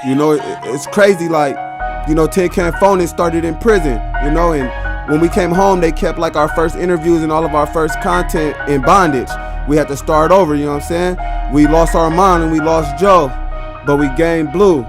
You know, it's crazy. Like, you know, Tin Can Phone, it started in prison, you know, and when we came home, they kept like our first interviews and all of our first content in bondage. We had to start over, you know what I'm saying? We lost Armon and we lost Joe, but we gained Blue.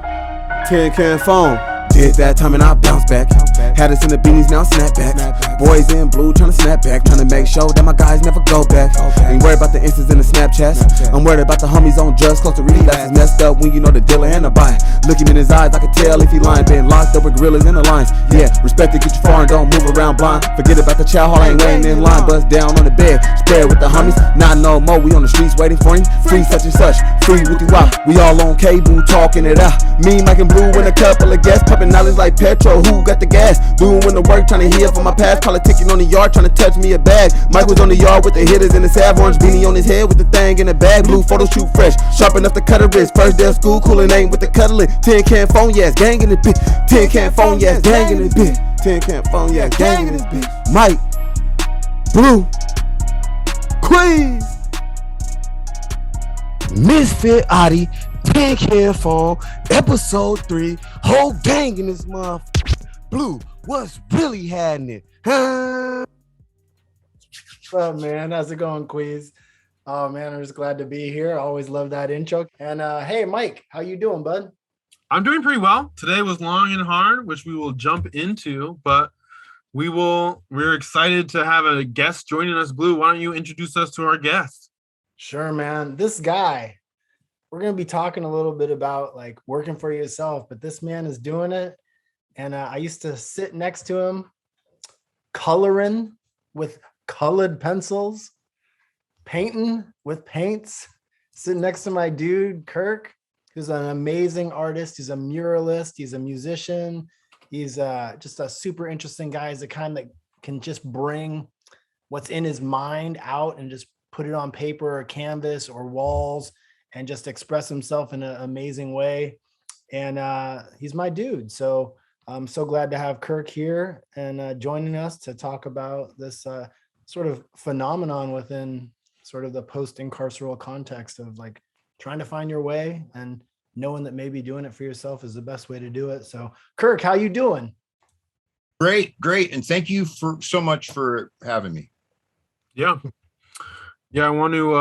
Tin Can Phone. Did that time and I bounced back. Had us in the beanies, now snap back. Boys in blue trying to snap back. Trying to make sure that my guys never go back. Ain't worried about the instance in the Snapchats. I'm worried about the homies on drugs close to relapse. It's messed up when you know the dealer and the buyer. Look him in his eyes, I can tell if he lying. Been locked up with gorillas in the lines. Yeah, respect it, get you far and don't move around blind. Forget about the chow hall, I ain't waiting in line. Bust down on the bed, spread with the homies. Not no more, we on the streets waiting for him. Free such and such, free with you out. We all on cable talking it out. Me, Mike and Blue and a couple of guests. Pumping knowledge like petrol, who got the gas? Doing the work, trying to heal from my past. Politicking on the yard, trying to touch me a bag. Mike was on the yard with the hitters and the salve. Orange beanie on his head with the thing in the bag. Blue photo shoot fresh, sharp enough to cut a wrist. First day of school, coolin' ain't with the cuddling. Tin Can Phone, yes, gang in the bitch. Tin Can Phone, yes, gang in the bitch. Tin Can Phone, yes, gang in this bitch. Mike, Blue, Queaz, Misfit Adi, Tin Can Phone, episode 3, whole gang in this month. Blue, what's really happening? Huh? What's up, man? How's it going, Queaz? Oh man, I'm just glad to be here. I always love that intro. And hey, Mike, how you doing, bud? I'm doing pretty well. Today was long and hard, which we will jump into, but we're excited to have a guest joining us. Blue, why don't you introduce us to our guest? Sure, man. This guy, we're going to be talking a little bit about like working for yourself, but this man is doing it. And I used to sit next to him, coloring with colored pencils, painting with paints, sitting next to my dude, Kirk, who's an amazing artist. He's a muralist. He's a musician. He's just a super interesting guy. He's the kind that can just bring what's in his mind out and just put it on paper or canvas or walls and just express himself in an amazing way. And he's my dude. So I'm so glad to have Kirk here and joining us to talk about this sort of phenomenon within sort of the post-incarceral context of like trying to find your way and knowing that maybe doing it for yourself is the best way to do it. So Kirk, how you doing? Great. And thank you so much for having me. Yeah. I want to,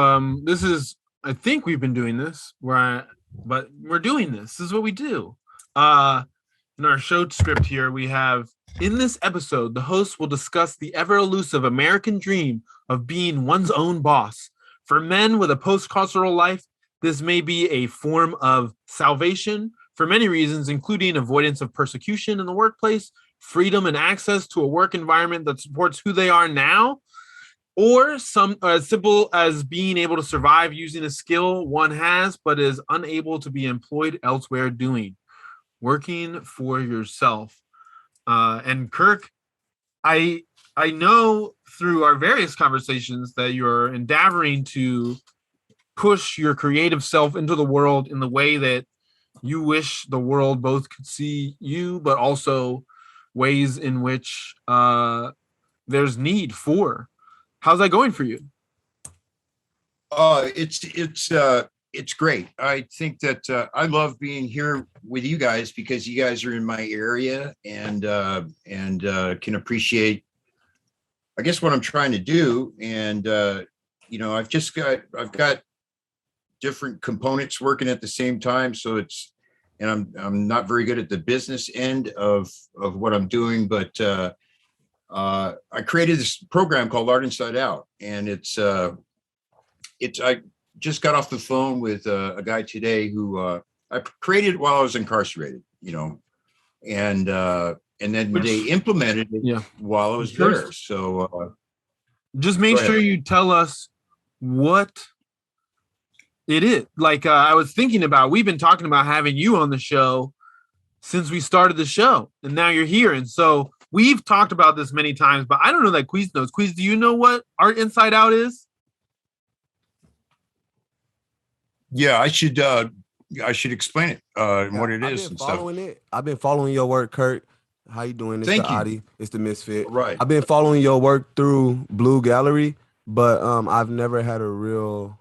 I think we've been doing this but we're doing this. This is what we do. In our show script here, we have, in this episode, the host will discuss the ever elusive American dream of being one's own boss. For men with a post-carceral life, this may be a form of salvation for many reasons, including avoidance of persecution in the workplace, freedom and access to a work environment that supports who they are now, or some as simple as being able to survive using a skill one has but is unable to be employed elsewhere doing. Working for yourself. And Kirk, I know through our various conversations that you're endeavoring to push your creative self into the world in the way that you wish the world both could see you, but also ways in which there's need for. How's that going for you? It's great. I think that I love being here with you guys because you guys are in my area and can appreciate, I guess, what I'm trying to do. And I've got different components working at the same time. So I'm not very good at the business end of what I'm doing, but I created this program called Art Inside Out, and I just got off the phone with a guy today who I created while I was incarcerated, and then they implemented it while I was there. So just make sure you tell us what it is. Like I was thinking about, we've been talking about having you on the show since we started the show, and now you're here. And so we've talked about this many times, but I don't know that Queaz knows. Queaz, do you know what Art Inside Out is? Yeah, I should explain it, what it is and stuff. I've been following your work, Kirk. How you doing? It's Thank you. Adi. It's the Misfit. Right. I've been following your work through Blue Gallery, but I've never had a real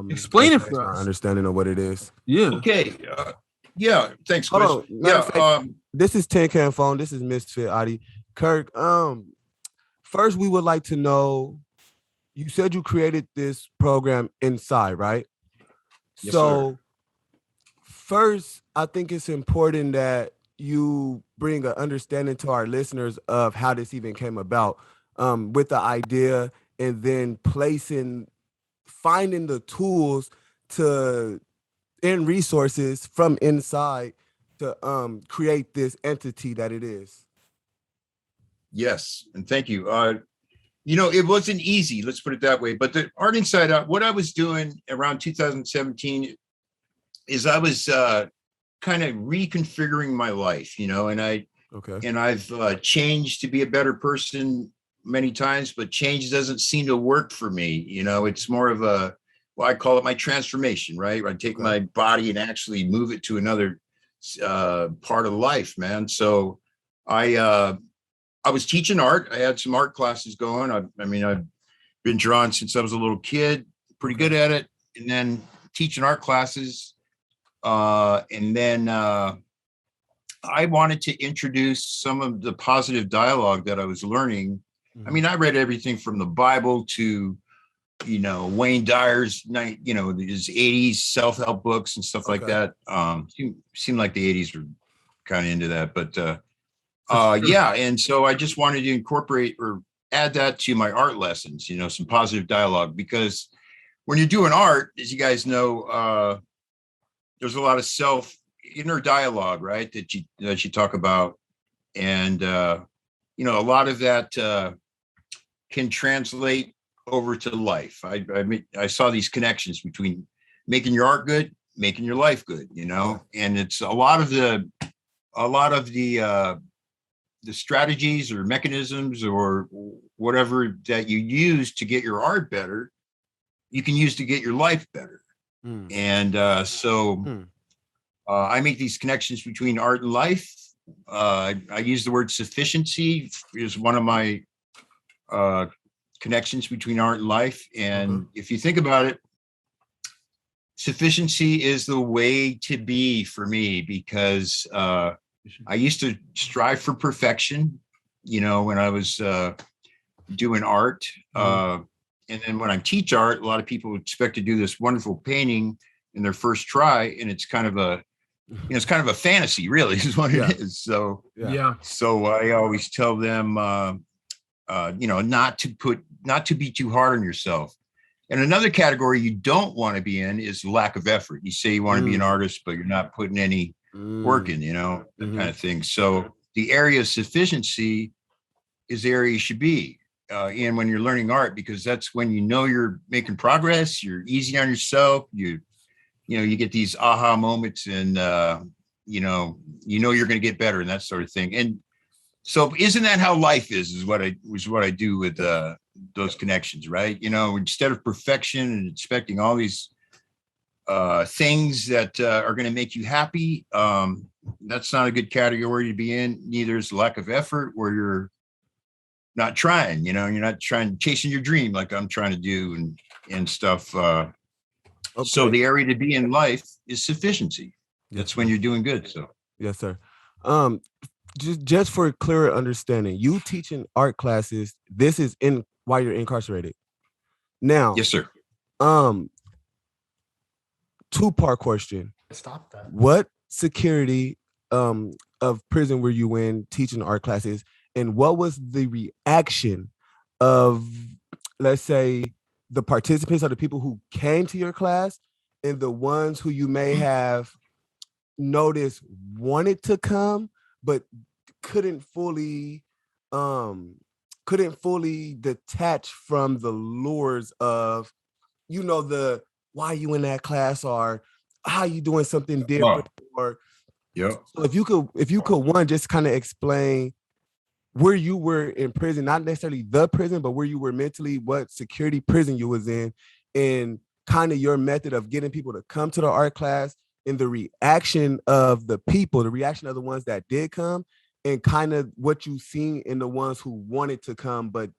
explain it for us. understanding of what it is. Yeah. Okay. Yeah, thanks, Hold Chris. on. Matter of Yeah, fact, this is Tin Can Phone. This is Misfit Adi. Kirk, first we would like to know, you said you created this program inside, right? Yes, sir. So first, I think it's important that you bring an understanding to our listeners of how this even came about, with the idea, and then finding the tools to and resources from inside to create this entity that it is. Yes, and thank you. It wasn't easy, let's put it that way. But the Art Inside Out, what I was doing around 2017 is I was kind of reconfiguring my life, and I've changed to be a better person many times, but change doesn't seem to work for me. It's more of I call it my transformation, right? I take my body and actually move it to another part of life, man. So I was teaching art. I had some art classes going. I've been drawing since I was a little kid, pretty good at it. And then teaching art classes. And then I wanted to introduce some of the positive dialogue that I was learning. Mm-hmm. I read everything from the Bible to, Wayne Dyer's his 80s self-help books and stuff like that. Seemed like the 80s were kind of into that, but yeah. And so I just wanted to incorporate or add that to my art lessons, some positive dialogue, because when you're doing art, as you guys know, there's a lot of inner dialogue, right? That you talk about. And, a lot of that can translate over to life. I saw these connections between making your art good, making your life good, and it's a lot of the strategies or mechanisms or whatever that you use to get your art better, you can use to get your life better. And I make these connections between art and life. I use the word sufficiency is one of my connections between art and life. And if you think about it, sufficiency is the way to be for me, because I used to strive for perfection, when I was doing art. And then when I teach art, a lot of people expect to do this wonderful painting in their first try. And it's kind of a fantasy, really, is what it is. So, So I always tell them, not to be too hard on yourself. And another category you don't want to be in is lack of effort. You say you want to be an artist, but you're not putting any work in, that kind of thing. So the area of sufficiency is the area you should be in when you're learning art, because that's when you're making progress, you're easy on yourself, you get these aha moments, and you're going to get better and that sort of thing. And so isn't that how life is what I do with those connections, right? Instead of perfection and expecting all these things that are going to make you happy, that's not a good category to be in. Neither is lack of effort, where you're not trying, you're not chasing your dream like I'm trying to do and stuff. So the area to be in life is sufficiency. That's when you're doing good. So yes, sir. Just for clearer understanding, you teaching art classes, this is while you're incarcerated. Now, yes, sir. 2-part question. Stop that. What security of prison were you in teaching art classes, and what was the reaction of, let's say, the participants or the people who came to your class, and the ones who you may have noticed wanted to come but couldn't fully detach from the lures of, the why you in that class, or how you doing something different. So if you could one, just kind of explain where you were in prison, not necessarily the prison, but where you were mentally, what security prison you was in, and kind of your method of getting people to come to the art class, and the reaction of the people, the reaction of the ones that did come, and kind of what you seen in the ones who wanted to come but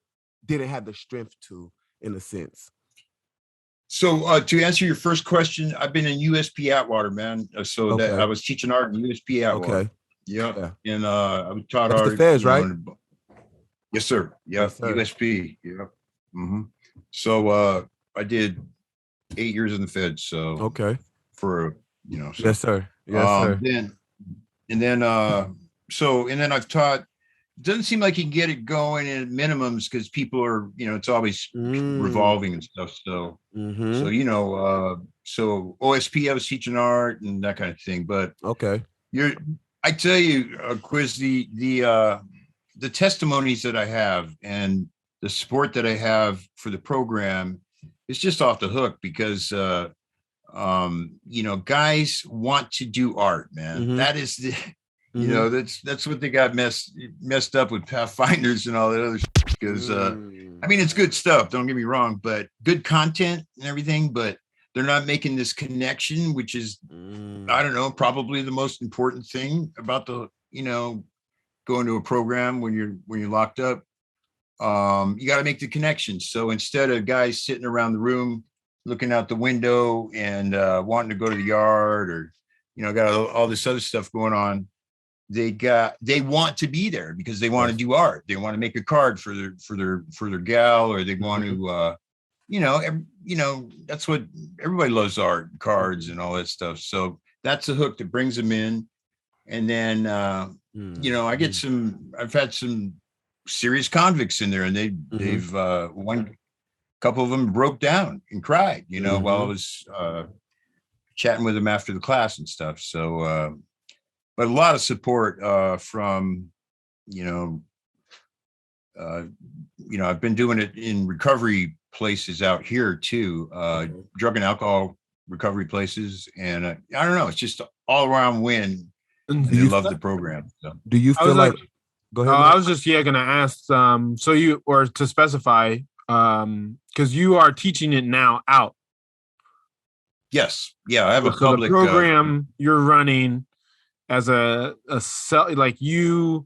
didn't have the strength to, in a sense. So to answer your first question, I've been in USP Atwater, man. So that Okay. I was teaching art in USP Atwater. Okay. Yeah. Yeah. And I taught That's the art. feds, you know, right? and- yes, sir. Yeah. Yes, sir. USP. Yeah. So I did 8 years in the feds. So Okay. for so, Yes, sir. Yes, sir. then I've taught. Doesn't seem like you can get it going at minimums because people are, it's always revolving and stuff. So, so OSP, I was teaching art and that kind of thing. But Okay. I tell you, Quiz, the testimonies that I have and the support that I have for the program is just off the hook because, guys want to do art, man. That is the. That's what they got messed up with Pathfinders and all that other shit. Because it's good stuff. Don't get me wrong, but good content and everything. But they're not making this connection, which is, I don't know, probably the most important thing about the, going to a program when you're locked up. You got to make the connection. So instead of guys sitting around the room looking out the window and wanting to go to the yard or, got all this other stuff going on. They want to be there because they want to do art. They want to make a card for their gal, or they want to, that's what everybody loves, art, cards, and all that stuff. So that's the hook that brings them in. And then, I get I've had some serious convicts in there, and they've one couple of them broke down and cried, while I was chatting with them after the class and stuff. So, but a lot of support from, I've been doing it in recovery places out here too, drug and alcohol recovery places. And I don't know, it's just all around win. And they love the program. So. Do you feel like, go ahead. I was just, going to ask, so you, or to specify, because you are teaching it now out. Yes. Yeah. I have a public the program you're running as a like you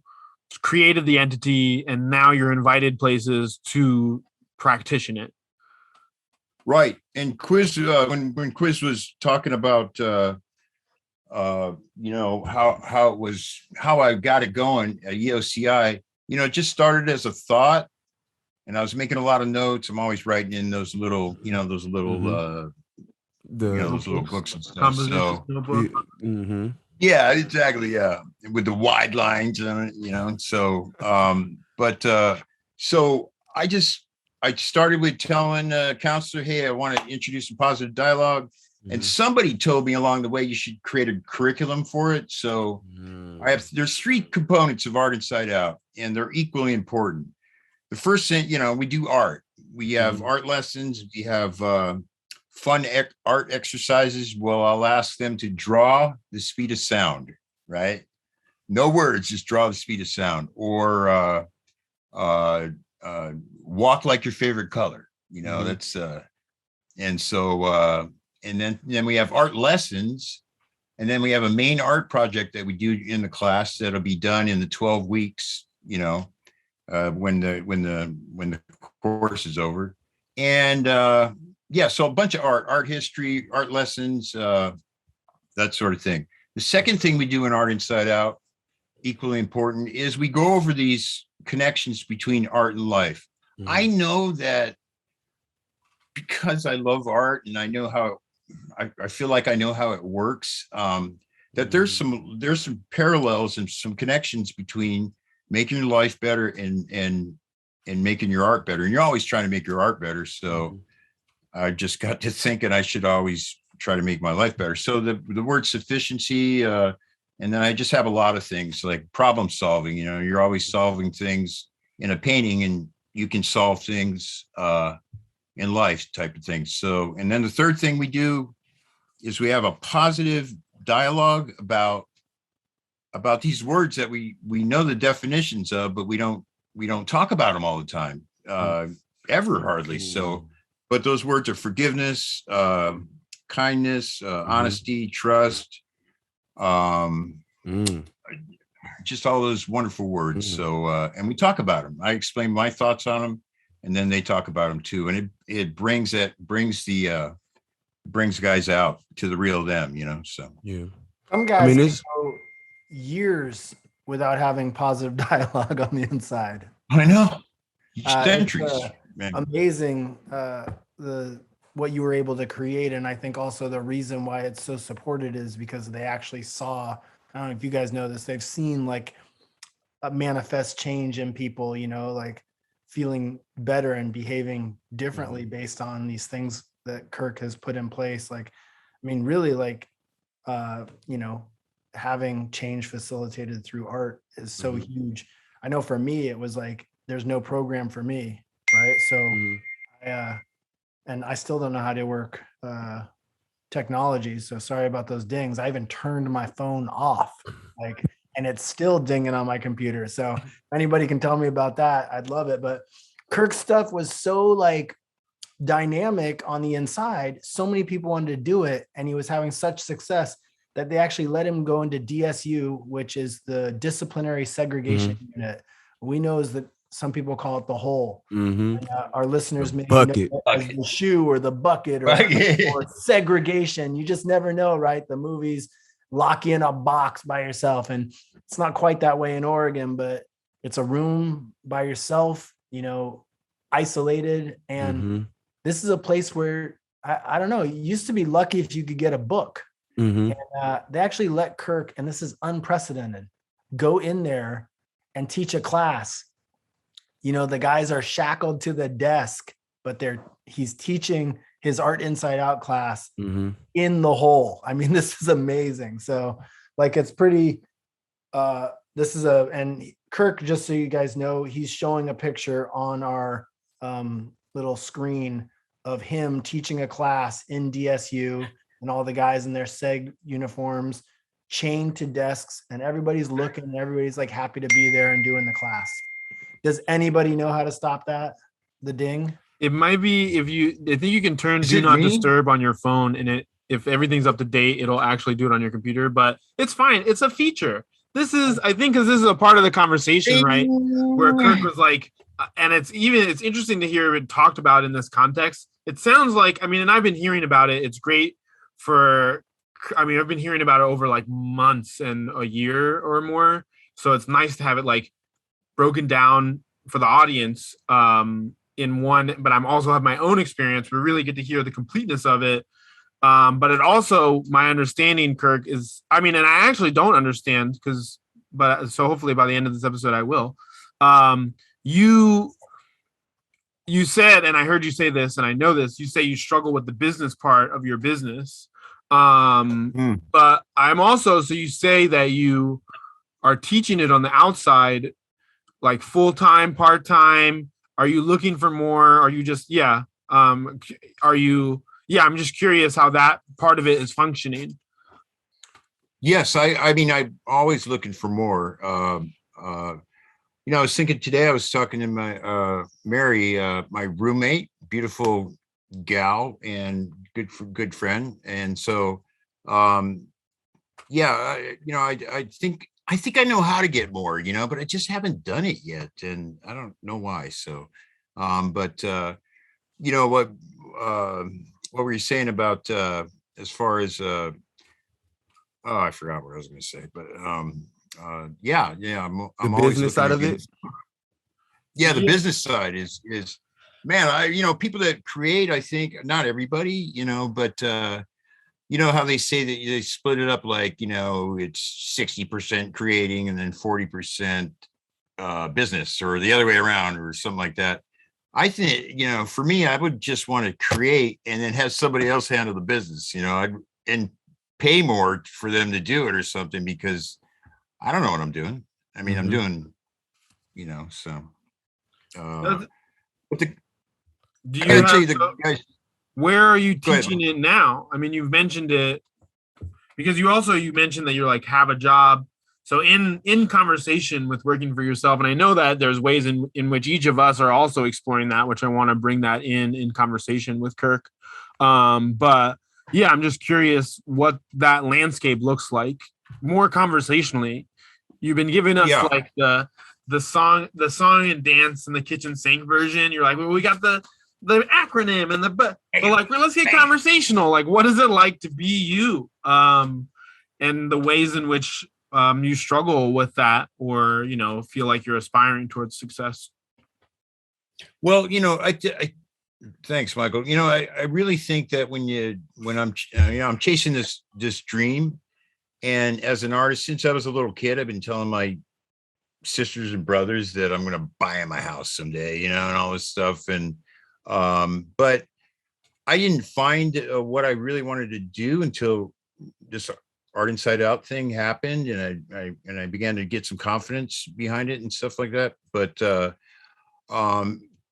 created the entity and now you're invited places to practice it. Right. And Quiz, when Quiz was talking about, how I got it going at EOCI, it just started as a thought and I was making a lot of notes. I'm always writing in those little, those little books and stuff. So, yeah, exactly. Yeah. With the wide lines on it, so, so I started with telling a counselor, hey, I want to introduce some positive dialogue. And somebody told me along the way, you should create a curriculum for it. So there's 3 components of Art Inside Out, and they're equally important. The first thing, we do art. We have art lessons. We have fun art exercises. Well, I'll ask them to draw the speed of sound, right? No words, just draw the speed of sound, or walk like your favorite color. That's and so and then we have art lessons, and then we have a main art project that we do in the class that'll be done in the 12 weeks, when the course is over. And so a bunch of art history, art lessons, that sort of thing. The second thing we do in Art Inside Out, equally important, is we go over these connections between art and life. I know that because I love art and I know how, I feel like I know how it works, that there's some parallels and some connections between making your life better and making your art better. And you're always trying to make your art better. So I just got to thinking I should always try to make my life better. So the word sufficiency, and then I just have a lot of things like problem solving. You're always solving things in a painting, and you can solve things in life type of thing. So, and then the third thing we do is we have a positive dialogue about these words that we know the definitions of, but we don't talk about them all the time, ever hardly. So, but those words are forgiveness, kindness, honesty, trust, just all those wonderful words. So, and we talk about them. I explain my thoughts on them. and then they talk about them too. And it brings guys out to the real them, so. Yeah. Some guys can go years without having positive dialogue on the inside. I know. Centuries. Amazing what you were able to create. And I think also the reason why it's so supported is because they actually saw, I don't know if you guys know this, they've seen like a manifest change in people, like feeling better and behaving differently based on these things that Kirk has put in place. Like, I mean, really like, having change facilitated through art is so huge. I know for me, it was like, there's no program for me. Right. So, and I still don't know how to work technology. So sorry about those dings. I even turned my phone off, and it's still dinging on my computer. So if anybody can tell me about that, I'd love it. But Kirk's stuff was so like dynamic on the inside. So many people wanted to do it, and he was having such success that they actually let him go into DSU, which is the disciplinary segregation unit. We know is that some people call it the hole. And, our listeners may know it as the shoe or the bucket or segregation. You just never know, right? The movies lock you in a box by yourself, and it's not quite that way in Oregon, but it's a room by yourself, isolated. And this is a place where I don't know, you used to be lucky if you could get a book. And they actually let Kirk, and this is unprecedented, go in there and teach a class. The guys are shackled to the desk, but he's teaching his art inside out class in the hole. I mean, this is amazing. So like, it's pretty, and Kirk, just so you guys know, he's showing a picture on our little screen of him teaching a class in DSU, and all the guys in their SEG uniforms chained to desks, and everybody's looking, and everybody's like happy to be there and doing the class. Does anybody know how to stop that? The ding? It might be I think you can turn do not disturb on your phone, and if everything's up to date, it'll actually do it on your computer, but it's fine. It's a feature. This is, I think, because this is a part of the conversation, right? Where Kirk was like, and it's interesting to hear it talked about in this context. It sounds like, and I've been hearing about it. It's great I've been hearing about it over like months and a year or more. So it's nice to have it like broken down for the audience in one, but I'm also have my own experience. We really get to hear the completeness of it. But it also, my understanding, Kirk, is, and I actually don't understand so hopefully by the end of this episode, I will. You said, and I heard you say this, and I know this, you say you struggle with the business part of your business. But I'm also, so you say that you are teaching it on the outside, like full-time, part-time. Are you looking for more? Are you just, I'm just curious how that part of it is functioning. Yes. I'm always looking for more. I was thinking today, I was talking to my Mary, my roommate, beautiful gal and good friend. And so, I think I know how to get more, but I just haven't done it yet. And I don't know why. So, what were you saying about, as far as, I forgot what I was going to say, but, I'm the always business side of it. Yeah, the business side is man, people that create, I think not everybody, but how they say that they split it up, like, it's 60% creating and then 40% business, or the other way around, or something like that. I think, for me, I would just want to create and then have somebody else handle the business, and pay more for them to do it or something, because I don't know what I'm doing. I'm doing, so. Where are you teaching it now? You've mentioned it because you mentioned that you're like have a job. So in conversation with working for yourself, and I know that there's ways in which each of us are also exploring that, which I want to bring that in conversation with Kirk. But yeah, I'm just curious what that landscape looks like more conversationally. You've been giving us like the the song and dance and the kitchen sink version. You're like, well, we got the acronym and but like, well, let's get conversational. Like, what is it like to be you? And the ways in which you struggle with that, or feel like you're aspiring towards success. Well, I thanks, Michael. I really think that when I'm chasing this dream, and as an artist, since I was a little kid, I've been telling my sisters and brothers that I'm going to buy my house someday, and all this stuff. And but I didn't find what I really wanted to do until this Art Inside Out thing happened, and I began to get some confidence behind it and stuff like that. But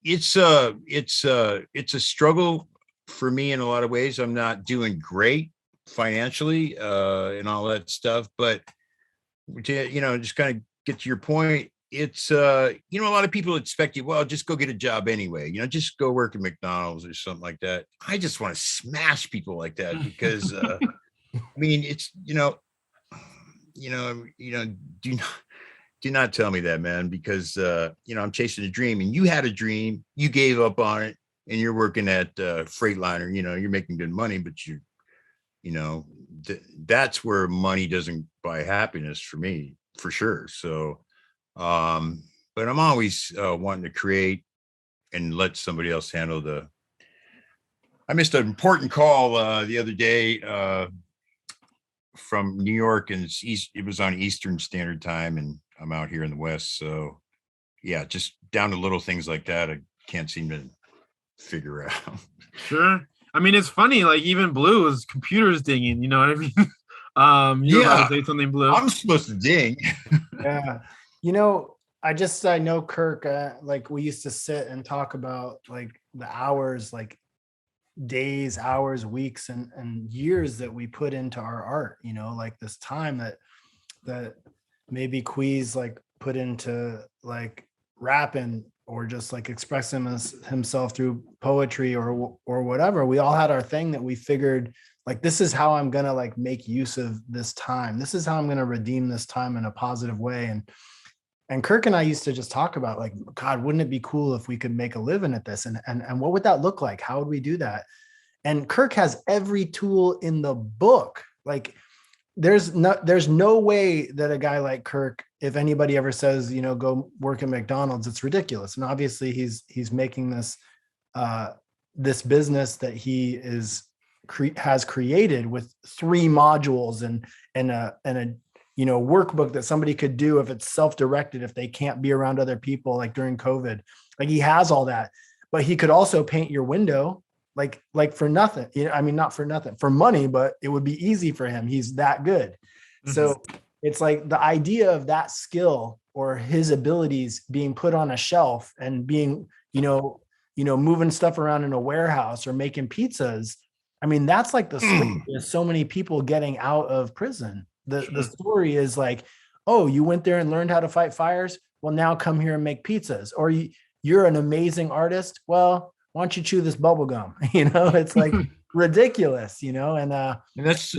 it's a struggle for me in a lot of ways. I'm not doing great financially and all that stuff, but just kind of get to your point. It's a lot of people expect you, well, just go get a job anyway, just go work at McDonald's or something like that. I just want to smash people like that because I mean, it's do not tell me that, man, because I'm chasing a dream, and you had a dream, you gave up on it, and you're working at Freightliner. You're making good money, but that's where money doesn't buy happiness for me, for sure. So, but I'm always wanting to create and let somebody else handle I missed an important call the other day from New York, and it was on Eastern Standard Time, and I'm out here in the West. So yeah, just down to little things like that I can't seem to figure out. Sure. I mean, it's funny, like even Blue is computers dinging, you know what I mean? You're about to say something, Blue. I'm supposed to ding. Yeah. I know Kirk, like we used to sit and talk about like the hours, like days, hours, weeks, and years that we put into our art, like this time that maybe Queaz like put into like rapping or just like expressing himself through poetry or whatever. We all had our thing that we figured like, this is how I'm gonna like make use of this time. This is how I'm gonna redeem this time in a positive way. And Kirk and I used to just talk about like, God, wouldn't it be cool if we could make a living at this? And what would that look like? How would we do that? And Kirk has every tool in the book. Like there's no way that a guy like Kirk, if anybody ever says, go work at McDonald's, it's ridiculous. And obviously he's making this business that he has created with 3 modules and a workbook that somebody could do if it's self-directed, if they can't be around other people, like during COVID. Like he has all that, but he could also paint your window like for nothing. I mean, not for nothing, for money, but it would be easy for him. He's that good. Mm-hmm. So it's like the idea of that skill or his abilities being put on a shelf and being, moving stuff around in a warehouse or making pizzas. I mean, that's like the story of so many people getting out of prison. The story is like, oh, you went there and learned how to fight fires. Well, now come here and make pizzas. Or you're an amazing artist. Well, why don't you chew this bubble gum? It's like ridiculous, and that's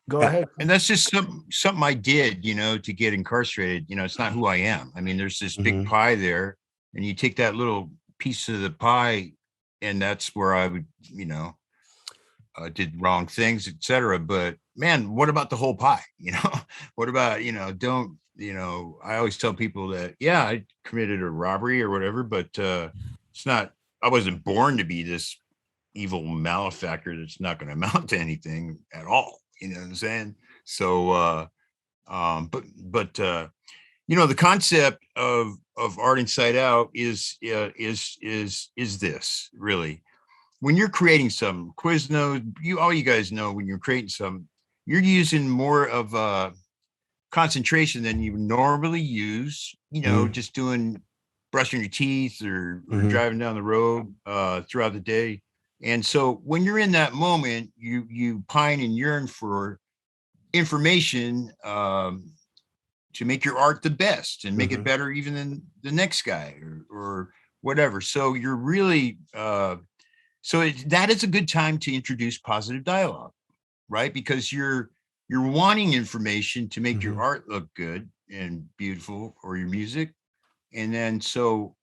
go ahead. And that's just something I did, to get incarcerated. It's not who I am. I mean, there's this big pie there, and you take that little piece of the pie, and that's where I would, did wrong things, etc. But man, what about the whole pie? What about, don't, I always tell people that, yeah, I committed a robbery or whatever, but it's not, I wasn't born to be this evil malefactor that's not going to amount to anything at all. You know what I'm saying? So, but the concept of Art Inside Out is this really. When you're creating some, Quiznos, all you guys know, when you're creating some, you're using more of a concentration than you normally use, just doing brushing your teeth or driving down the road throughout the day. And so when you're in that moment, you pine and yearn for information to make your art the best and make it better even than the next guy or whatever. So you're really that is a good time to introduce positive dialogue, right? Because you're wanting information to make your art look good, and beautiful, or your music. And then so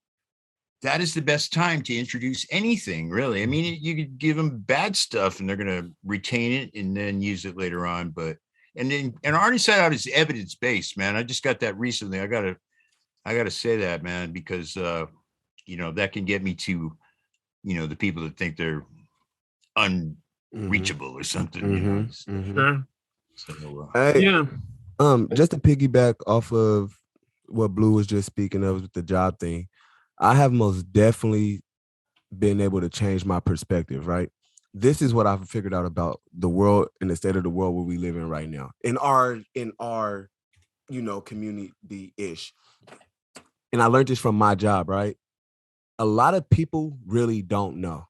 that is the best time to introduce anything, really. I mean, you could give them bad stuff and they're going to retain it and then use it later on. But and then and our inside out is evidence based, man. I just got that recently. I gotta say that, man, because that can get me to the people that think they're unreachable or something. Sure. So, Hey, Yeah. just to piggyback off of what Blue was just speaking of with the job thing, I have most definitely been able to change my perspective, right? This is what I've figured out about the world and the state of the world where we live in right now. In our community-ish. And I learned this from my job, right? A lot of people really don't know.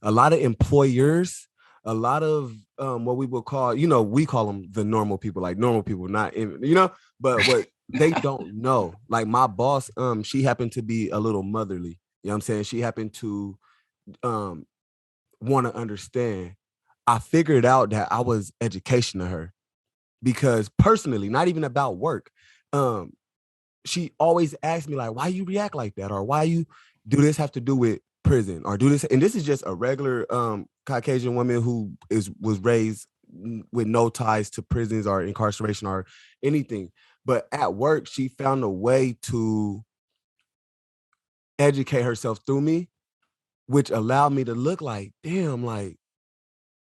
A lot of employers, a lot of what we would call, we call them the normal people, like normal people, but what they don't know. Like my boss, she happened to be a little motherly. You know what I'm saying? She happened to want to understand. I figured out that I was education to her because personally, not even about work. She always asked me like, why you react like that? Or why you do this have to do with prison or do this? And this is just a regular Caucasian woman who was raised with no ties to prisons or incarceration or anything. But at work, she found a way to educate herself through me, which allowed me to look like, damn, like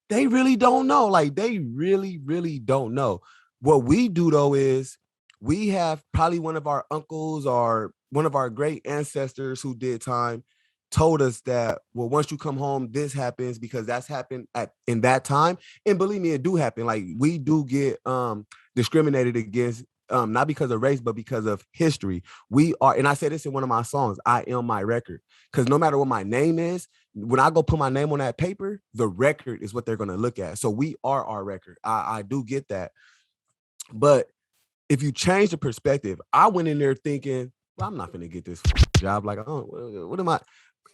they really don't know. Like they really, really don't know. What we do though is we have probably one of our uncles or one of our great ancestors who did time told us that, well, once you come home, this happens because that's happened in that time. And believe me, it do happen. Like we do get discriminated against, not because of race, but because of history. We are, and I said this in one of my songs, I Am My Record. Because no matter what my name is, when I go put my name on that paper, the record is what they're going to look at. So we are our record. I do get that. But if you change the perspective, I went in there thinking, well, I'm not going to get this job. Like, oh, what am I?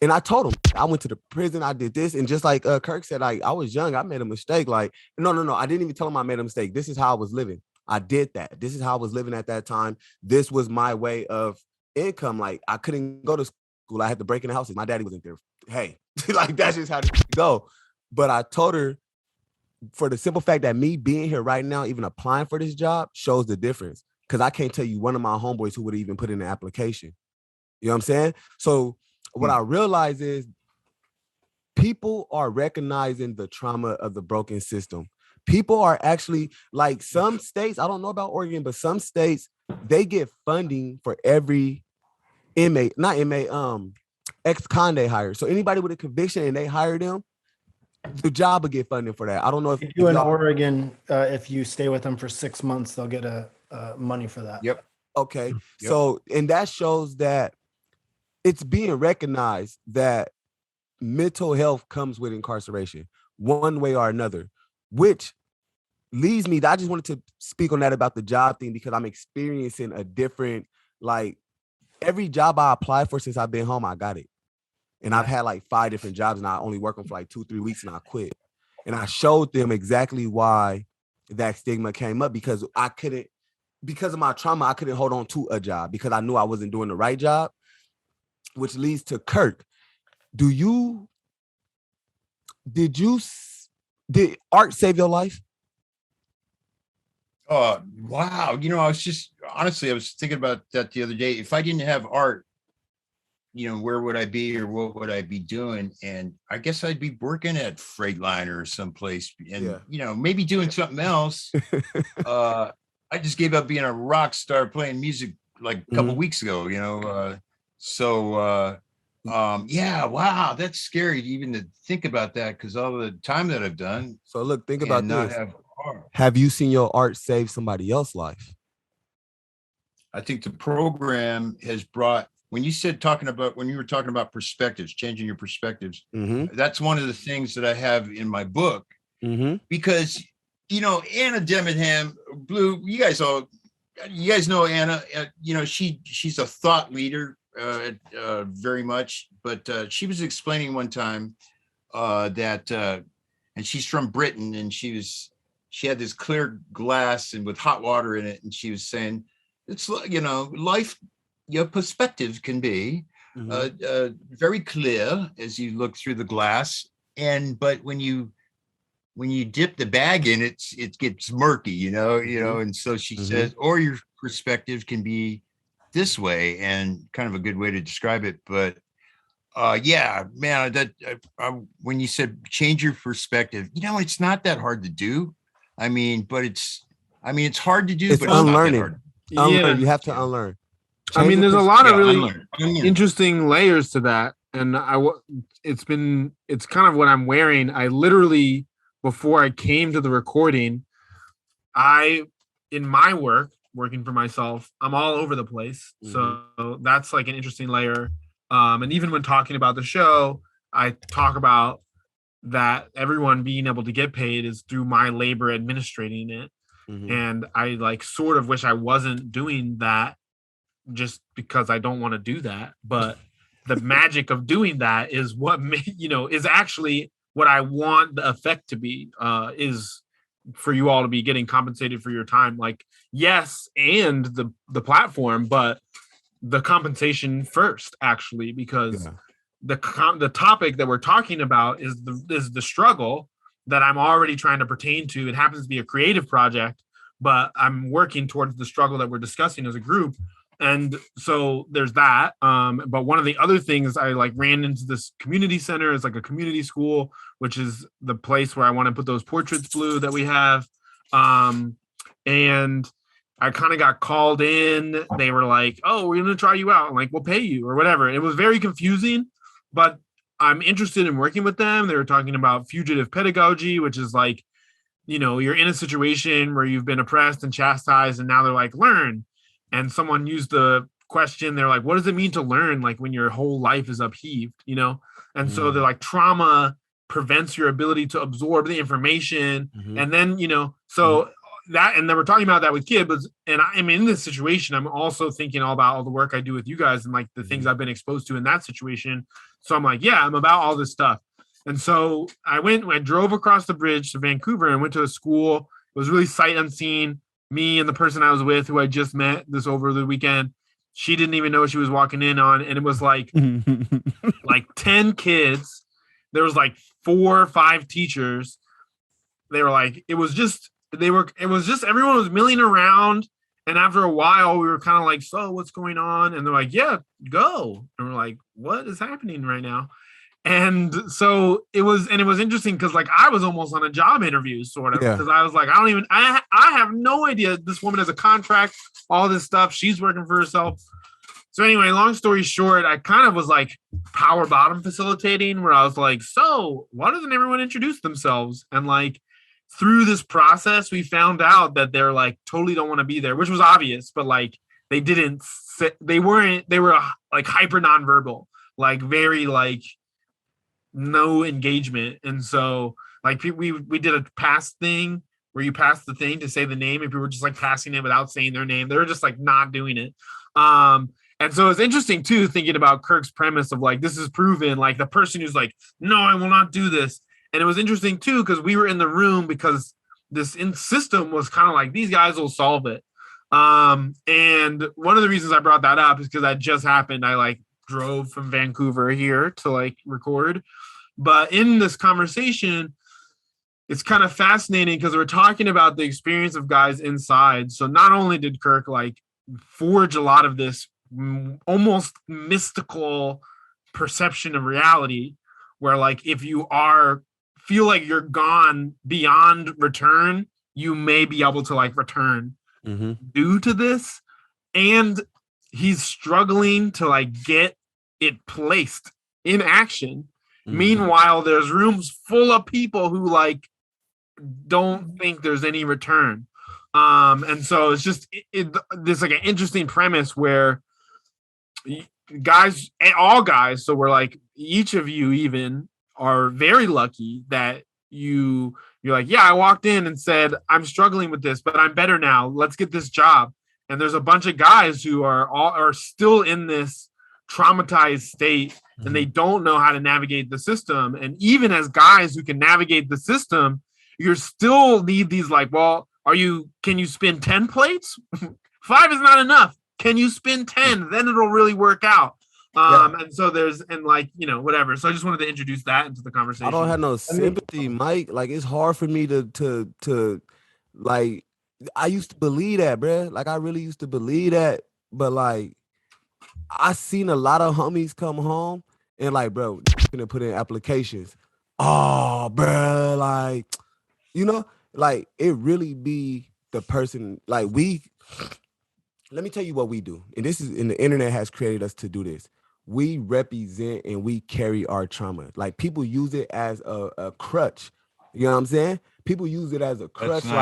And I told him, I went to the prison, I did this. And just like Kirk said, I was young, I made a mistake. Like, no. I didn't even tell him I made a mistake. This is how I was living. I did that. This is how I was living at that time. This was my way of income. Like, I couldn't go to school. I had to break in the houses. My daddy wasn't there. Hey, like, that's just how it go. But I told her, for the simple fact that me being here right now, even applying for this job, shows the difference. Because I can't tell you one of my homeboys who would even put in an application. You know what I'm saying? So what I realize is people are recognizing the trauma of the broken system. People are actually, like some states, I don't know about Oregon, but some states, they get funding for every ex-con they hire. So anybody with a conviction and they hire them, the job will get funding for that. I don't know if you in Oregon, if you stay with them for 6 months, they'll get money for that. Yep. Okay. Yep. So, and that shows that it's being recognized that mental health comes with incarceration one way or another, which leads me, I just wanted to speak on that about the job thing because I'm experiencing a different, like every job I applied for since I've been home, I got it. And I've had like 5 different jobs and I only work them for like 2-3 weeks and I quit. And I showed them exactly why that stigma came up because because of my trauma, I couldn't hold on to a job because I knew I wasn't doing the right job, which leads to Kirk. Did art save your life? Oh, wow. I was thinking about that the other day. If I didn't have art, where would I be or what would I be doing? And I guess I'd be working at Freightliner or someplace and, maybe doing something else. I just gave up being a rock star playing music like a couple weeks ago, yeah, wow, that's scary even to think about that because all the time that I've done. So look, think about this. art. Have you seen your art save somebody else's life? I think the program has brought, when you were talking about perspectives, changing your perspectives, that's one of the things that I have in my book because, Anna Demenham, Blue, you guys know Anna, she's a thought leader very much, but she was explaining one time that, and she's from Britain and she had this clear glass and with hot water in it. And she was saying it's like, life, your perspective can be Mhm. very clear as you look through the glass. But when you dip the bag in, it gets murky, Mhm. and so she Mhm. says, or your perspective can be this way, and kind of a good way to describe it. But yeah, man, when you said change your perspective, it's not that hard to do. It's hard to do, It's but it's not that unlearning. hard. Unlearn. Yeah. You have to Yeah. unlearn. I Change mean, your there's a lot of Yeah, really unlearn. interesting layers to that, and it's kind of what I'm wearing. I literally, before I came to the recording, in my working for myself, I'm all over the place. Mhm. So that's like an interesting layer. And even when talking about the show, I talk about that everyone being able to get paid is through my labor administrating it. Mhm. And I like sort of wish I wasn't doing that just because I don't want to do that. But the magic of doing that is what is actually what I want the effect to be, is for you all to be getting compensated for your time. Like, yes, and the platform, but the compensation first, actually, because Yeah. the topic that we're talking about is the struggle that I'm already trying to pertain to. It happens to be a creative project, but I'm working towards the struggle that we're discussing as a group. And so there's that. But one of the other things, I like ran into this community center. It's like a community school, which is the place where I want to put those portraits blue that we have. And I kind of got called in. They were like, "Oh, we're going to try you out." I'm like, "We'll pay you," or whatever. It was very confusing, but I'm interested in working with them. They were talking about fugitive pedagogy, which is like, you're in a situation where you've been oppressed and chastised, and now they're like, learn. And someone used the question, they're like, what does it mean to learn? Like when your whole life is upheaved? And so they're like, trauma prevents your ability to absorb the information. Mhm. And then, so that, and then we're talking about that with kids, and I'm in this situation. I'm also thinking all about all the work I do with you guys and like the things I've been exposed to in that situation. So I'm like, yeah, I'm about all this stuff. And so I drove across the bridge to Vancouver and went to a school. It was really sight unseen. Me and the person I was with, who I just met this over the weekend, she didn't even know she was walking in on. And it was like 10 kids. There was like 4 or 5 teachers. They were like, it was just everyone was milling around. And after a while, we were kind of like, so what's going on? And they're like, yeah, go. And we're like, what is happening right now? And so it was interesting because like I was almost on a job interview, sort of, Yeah. because I was like, I have no idea. This woman has a contract, all this stuff. She's working for herself. So anyway, long story short, I kind of was like power bottom facilitating, where I was like, so why doesn't everyone introduce themselves? And like through this process, we found out that they're like totally don't want to be there, which was obvious, but like they were like hyper nonverbal, like very like no engagement. And so like we did a pass thing where you pass the thing to say the name, and people were just like passing it without saying their name. They were just like not doing it. And so it's interesting too, thinking about Kirk's premise of like, this is proven, like the person who's like, no, I will not do this. And it was interesting too, because we were in the room because this system was kind of like, these guys will solve it. And one of the reasons I brought that up is because that just happened. I like drove from Vancouver here to like record. But in this conversation, it's kind of fascinating because we're talking about the experience of guys inside. So not only did Kirk like forge a lot of this almost mystical perception of reality, where like if you feel like you're gone beyond return, you may be able to like return due to this. And he's struggling to like get it placed in action. Meanwhile, there's rooms full of people who like don't think there's any return. And so it's just there's like an interesting premise where all guys, so we're like, each of you even are very lucky that you're like, yeah, I walked in and said, I'm struggling with this, but I'm better now. Let's get this job. And there's a bunch of guys who are still in this traumatized state, and they don't know how to navigate the system. And even as guys who can navigate the system, you still need these like, well, Can you spin 10 plates? 5 is not enough. Can you spin 10? Then it'll really work out. And so whatever. So I just wanted to introduce that into the conversation. I don't have no sympathy, Mike. Like, it's hard for me to like, I used to believe that, bro. Like, I really used to believe that. But like, I seen a lot of homies come home and like, bro, gonna put in applications. Oh, bro, like, like it really be the person. Like, let me tell you what we do. And the internet has created us to do this. We represent and we carry our trauma. Like, people use it as a crutch. You know what I'm saying? People use it as a crutch. Nice.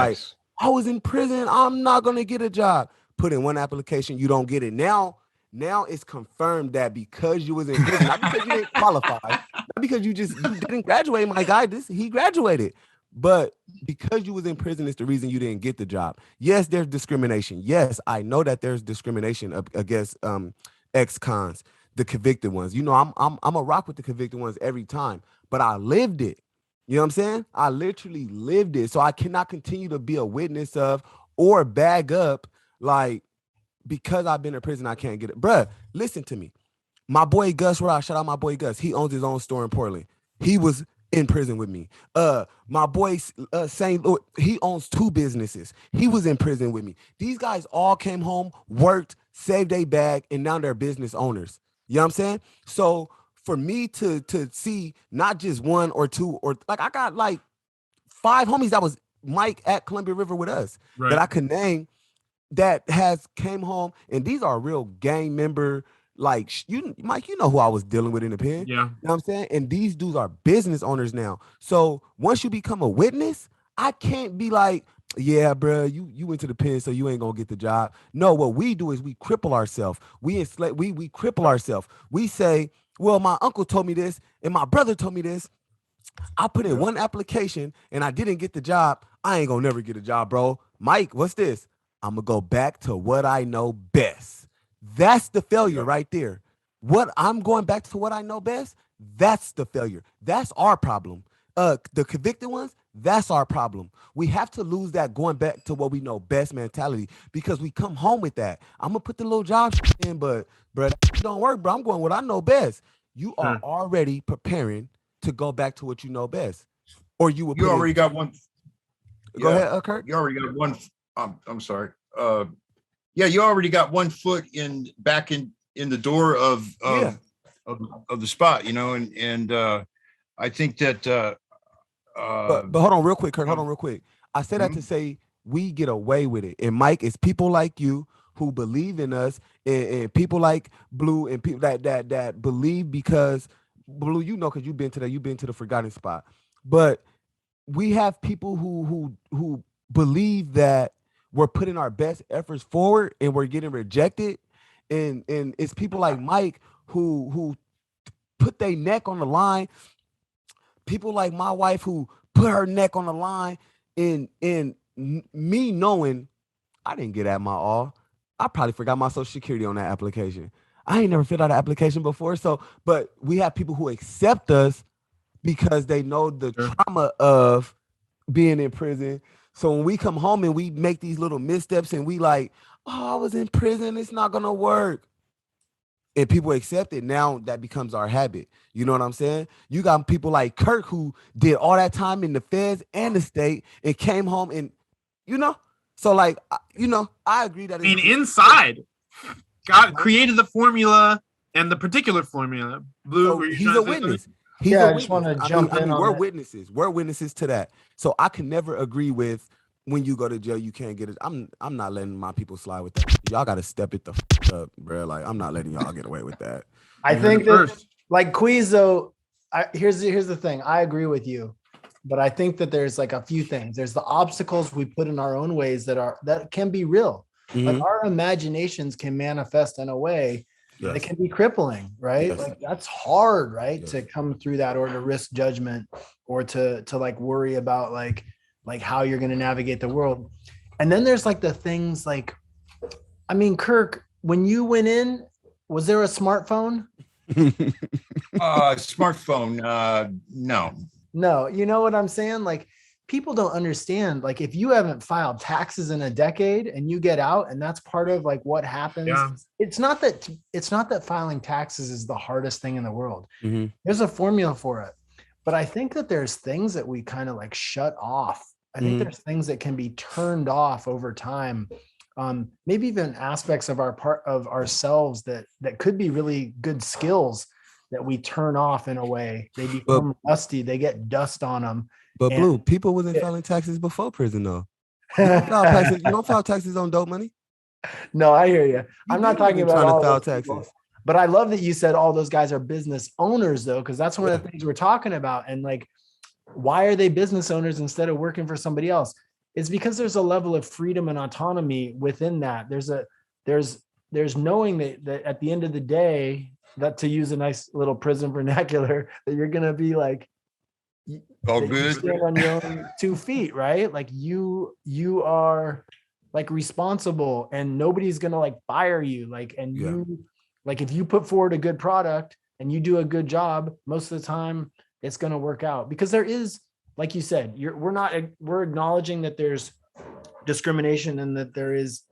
Like, I was in prison, I'm not gonna get a job. Put in one application, you don't get it. Now it's confirmed that because you was in prison, not because you didn't qualify, not because you didn't graduate, my guy. He graduated. But because you was in prison is the reason you didn't get the job. Yes, there's discrimination. Yes, I know that there's discrimination against ex-cons, the convicted ones. I'm a rock with the convicted ones every time, but I lived it. You know what I'm saying? I literally lived it. So I cannot continue to be a witness of or bag up, like, because I've been in prison, I can't get it. Bruh, listen to me. My boy Gus Ross, shout out my boy Gus. He owns his own store in Portland. He was in prison with me. My boy St. Louis, he owns 2 businesses. He was in prison with me. These guys all came home, worked, saved their bag, and now they're business owners. You know what I'm saying? So for me to see not just 1 or 2, or like, I got like 5 homies that was Mike at Columbia River with us, right, that I could name, that has came home, and these are real gang member. Like, Mike, you know who I was dealing with in the pen. Yeah. You know what I'm saying? And these dudes are business owners now. So once you become a witness, I can't be like, yeah, bro, you went to the pen, so you ain't gonna get the job. No, what we do is we cripple ourselves. We cripple ourselves. We say, well, my uncle told me this, and my brother told me this. I put in one application and I didn't get the job. I ain't gonna never get a job, bro. Mike, what's this? I'm gonna go back to what I know best. That's the failure right there. What I'm going back to what I know best, that's the failure. That's our problem. The convicted ones, that's our problem. We have to lose that going back to what we know best mentality, because we come home with that. I'm gonna put the little job in, but bro, that don't work, bro. I'm going what I know best. You are already preparing to go back to what you know best, or you will. You already got one. Go ahead, Kirk. You already got one. I'm sorry. You already got 1 foot back in the door of the spot, and I think that. But hold on, real quick, Kirk. Hold on, real quick. I said that to say we get away with it, and Mike, it's people like you who believe in us, and people like Blue, and people that believe, because Blue, because you've been to the forgotten spot, but we have people who believe that we're putting our best efforts forward and we're getting rejected. And it's people like Mike who put their neck on the line. People like my wife who put her neck on the line, and me knowing I didn't get at my all. I probably forgot my social security on that application. I ain't never filled out an application before. So, but we have people who accept us because they know the trauma of being in prison. So when we come home and we make these little missteps and we like, oh, I was in prison, it's not gonna work, and people accept it, now that becomes our habit. You know what I'm saying? You got people like Kirk who did all that time in the feds and the state and came home, and so like, I agree that inside God created the formula and the particular formula. Blue, so he's a witness. I just want to jump in. We're witnesses. We're witnesses to that. So I can never agree with when you go to jail, you can't get it. I'm not letting my people slide with that. Y'all got to step it the up, bro. Like, I'm not letting y'all get away with that. I think that, like, Queaz, though, here's the thing. I agree with you, but I think that there's like a few things. There's the obstacles we put in our own ways that can be real. Mm-hmm. Like, our imaginations can manifest in a way that can be crippling, right? Yes. Like, that's hard, right? Yes. To come through that, or to risk judgment, or to like worry about like how you're going to navigate the world. And then there's like the things like, I mean, Kirk, when you went in, was there a smartphone? Smartphone? No. You know what I'm saying? Like, people don't understand, like, if you haven't filed taxes in a decade and you get out, and that's part of like what happens. Yeah. It's not that filing taxes is the hardest thing in the world. Mhm. There's a formula for it. But I think that there's things that we kind of like shut off. I think there's things that can be turned off over time. Maybe even aspects of ourselves that could be really good skills that we turn off in a way. They become rusty, they get dust on them. But And- Blue, people wasn't filing taxes before prison though. You don't file taxes on dope money. No, I hear you. I'm not talking been about trying to all file those people. taxes. But I love that you said all those guys are business owners, though, because that's one of the things we're talking about. And like, why are they business owners instead of working for somebody else? It's because there's a level of freedom and autonomy within that. There's knowing that at the end of the day, that, to use a nice little prison vernacular, that you're gonna be like, All that you good. stand on your own 2 feet, right? Like you are like responsible, and nobody's gonna like fire you. Like, and Yeah. you, like, if you put forward a good product and you do a good job, most of the time it's gonna work out, because there is, like you said, we're acknowledging that there's discrimination and that there is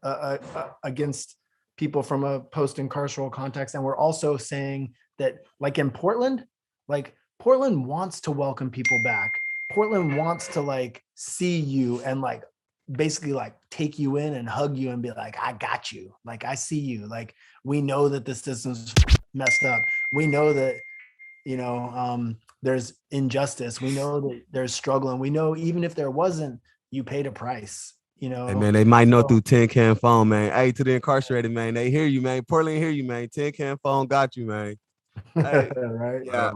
against people from a post-incarceral context. And we're also saying that, like in Portland, like Portland wants to welcome people back. Portland wants to like see you and like basically like take you in and hug you and be like, I got you. Like, I see you. Like, we know that the system's messed up. We know that, there's injustice. We know that there's struggle. And we know even if there wasn't, you paid a price, Hey man, they might know So- through 10 can phone, man. Hey, to the incarcerated, man, they hear you, man. Portland hear you, man. 10 can phone got you, man. Hey, right? yeah.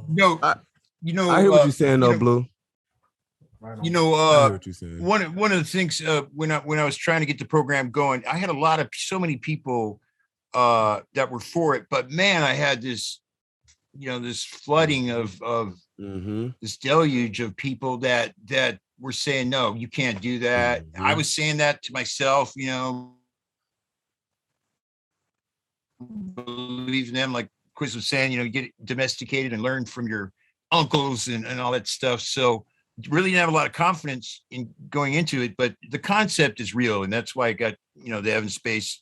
No, I you know, I hear what you're saying, though, Blue. Right on. You know, I hear what you're saying. one of the things when I was trying to get the program going, I had so many people that were for it, but man, I had this, this flooding of this deluge of people that were saying, no, you can't do that. I was saying that to myself, believe in them, like Queaz was saying, you get domesticated and learn from your uncles and all that stuff. So really didn't have a lot of confidence in going into it, but the concept is real. And that's why I got, the evidence space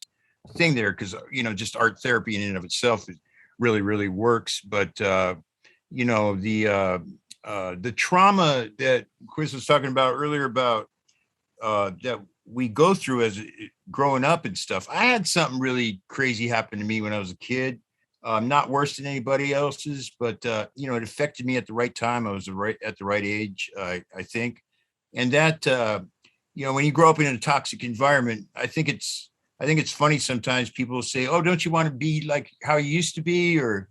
thing there, because, just art therapy in and of itself is really, really works. But, the trauma that Queaz was talking about earlier about that we go through as growing up and stuff. I had something really crazy happen to me when I was a kid. Not worse than anybody else's, but it affected me at the right time. I was at the right age, I think. And that when you grow up in a toxic environment, I think it's funny sometimes people say, "Oh, don't you want to be like how you used to be, or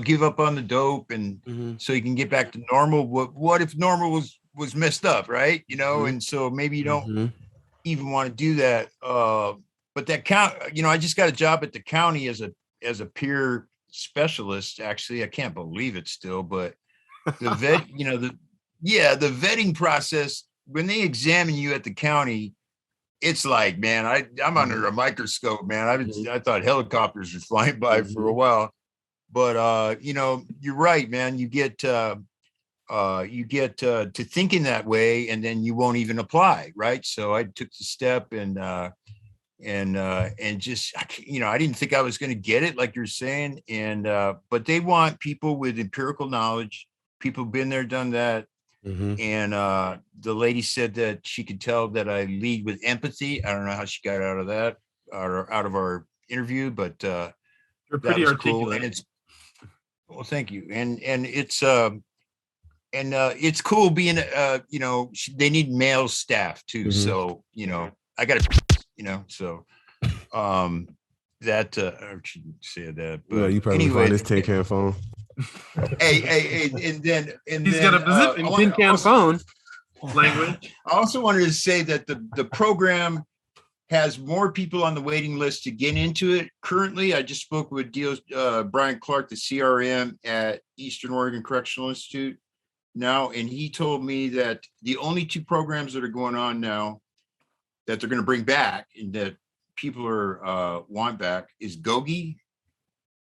give up on the dope and so you can get back to normal." What if normal was messed up, right? And so maybe you don't even want to do that. But that count, I just got a job at the county as a peer specialist. Actually, I can't believe it still, but the vet, the vetting process, when they examine you at the county, it's like, man, I'm under a microscope, man. I thought helicopters were flying by for a while, but you're right, man. You get to thinking that way, and then you won't even apply, right? So I took the step and just, I didn't think I was going to get it, like you're saying. And, but they want people with empirical knowledge, people been there, done that. And the lady said that she could tell that I lead with empathy. I don't know how she got out of that, or out of our interview, but You're pretty articulate. Cool. And well, thank you. And it's it's cool being, they need male staff too. So, I got to, so that I shouldn't say that, but you probably anyway, find this 10 can phone. Hey, and he's got a position tin can phone language. I also wanted to say that the program has more people on the waiting list to get into it. Currently, I just spoke with Brian Clark, the CRM at Eastern Oregon Correctional Institute now, and he told me that the only 2 programs that are going on now that they're going to bring back and that people are want back is GOGI.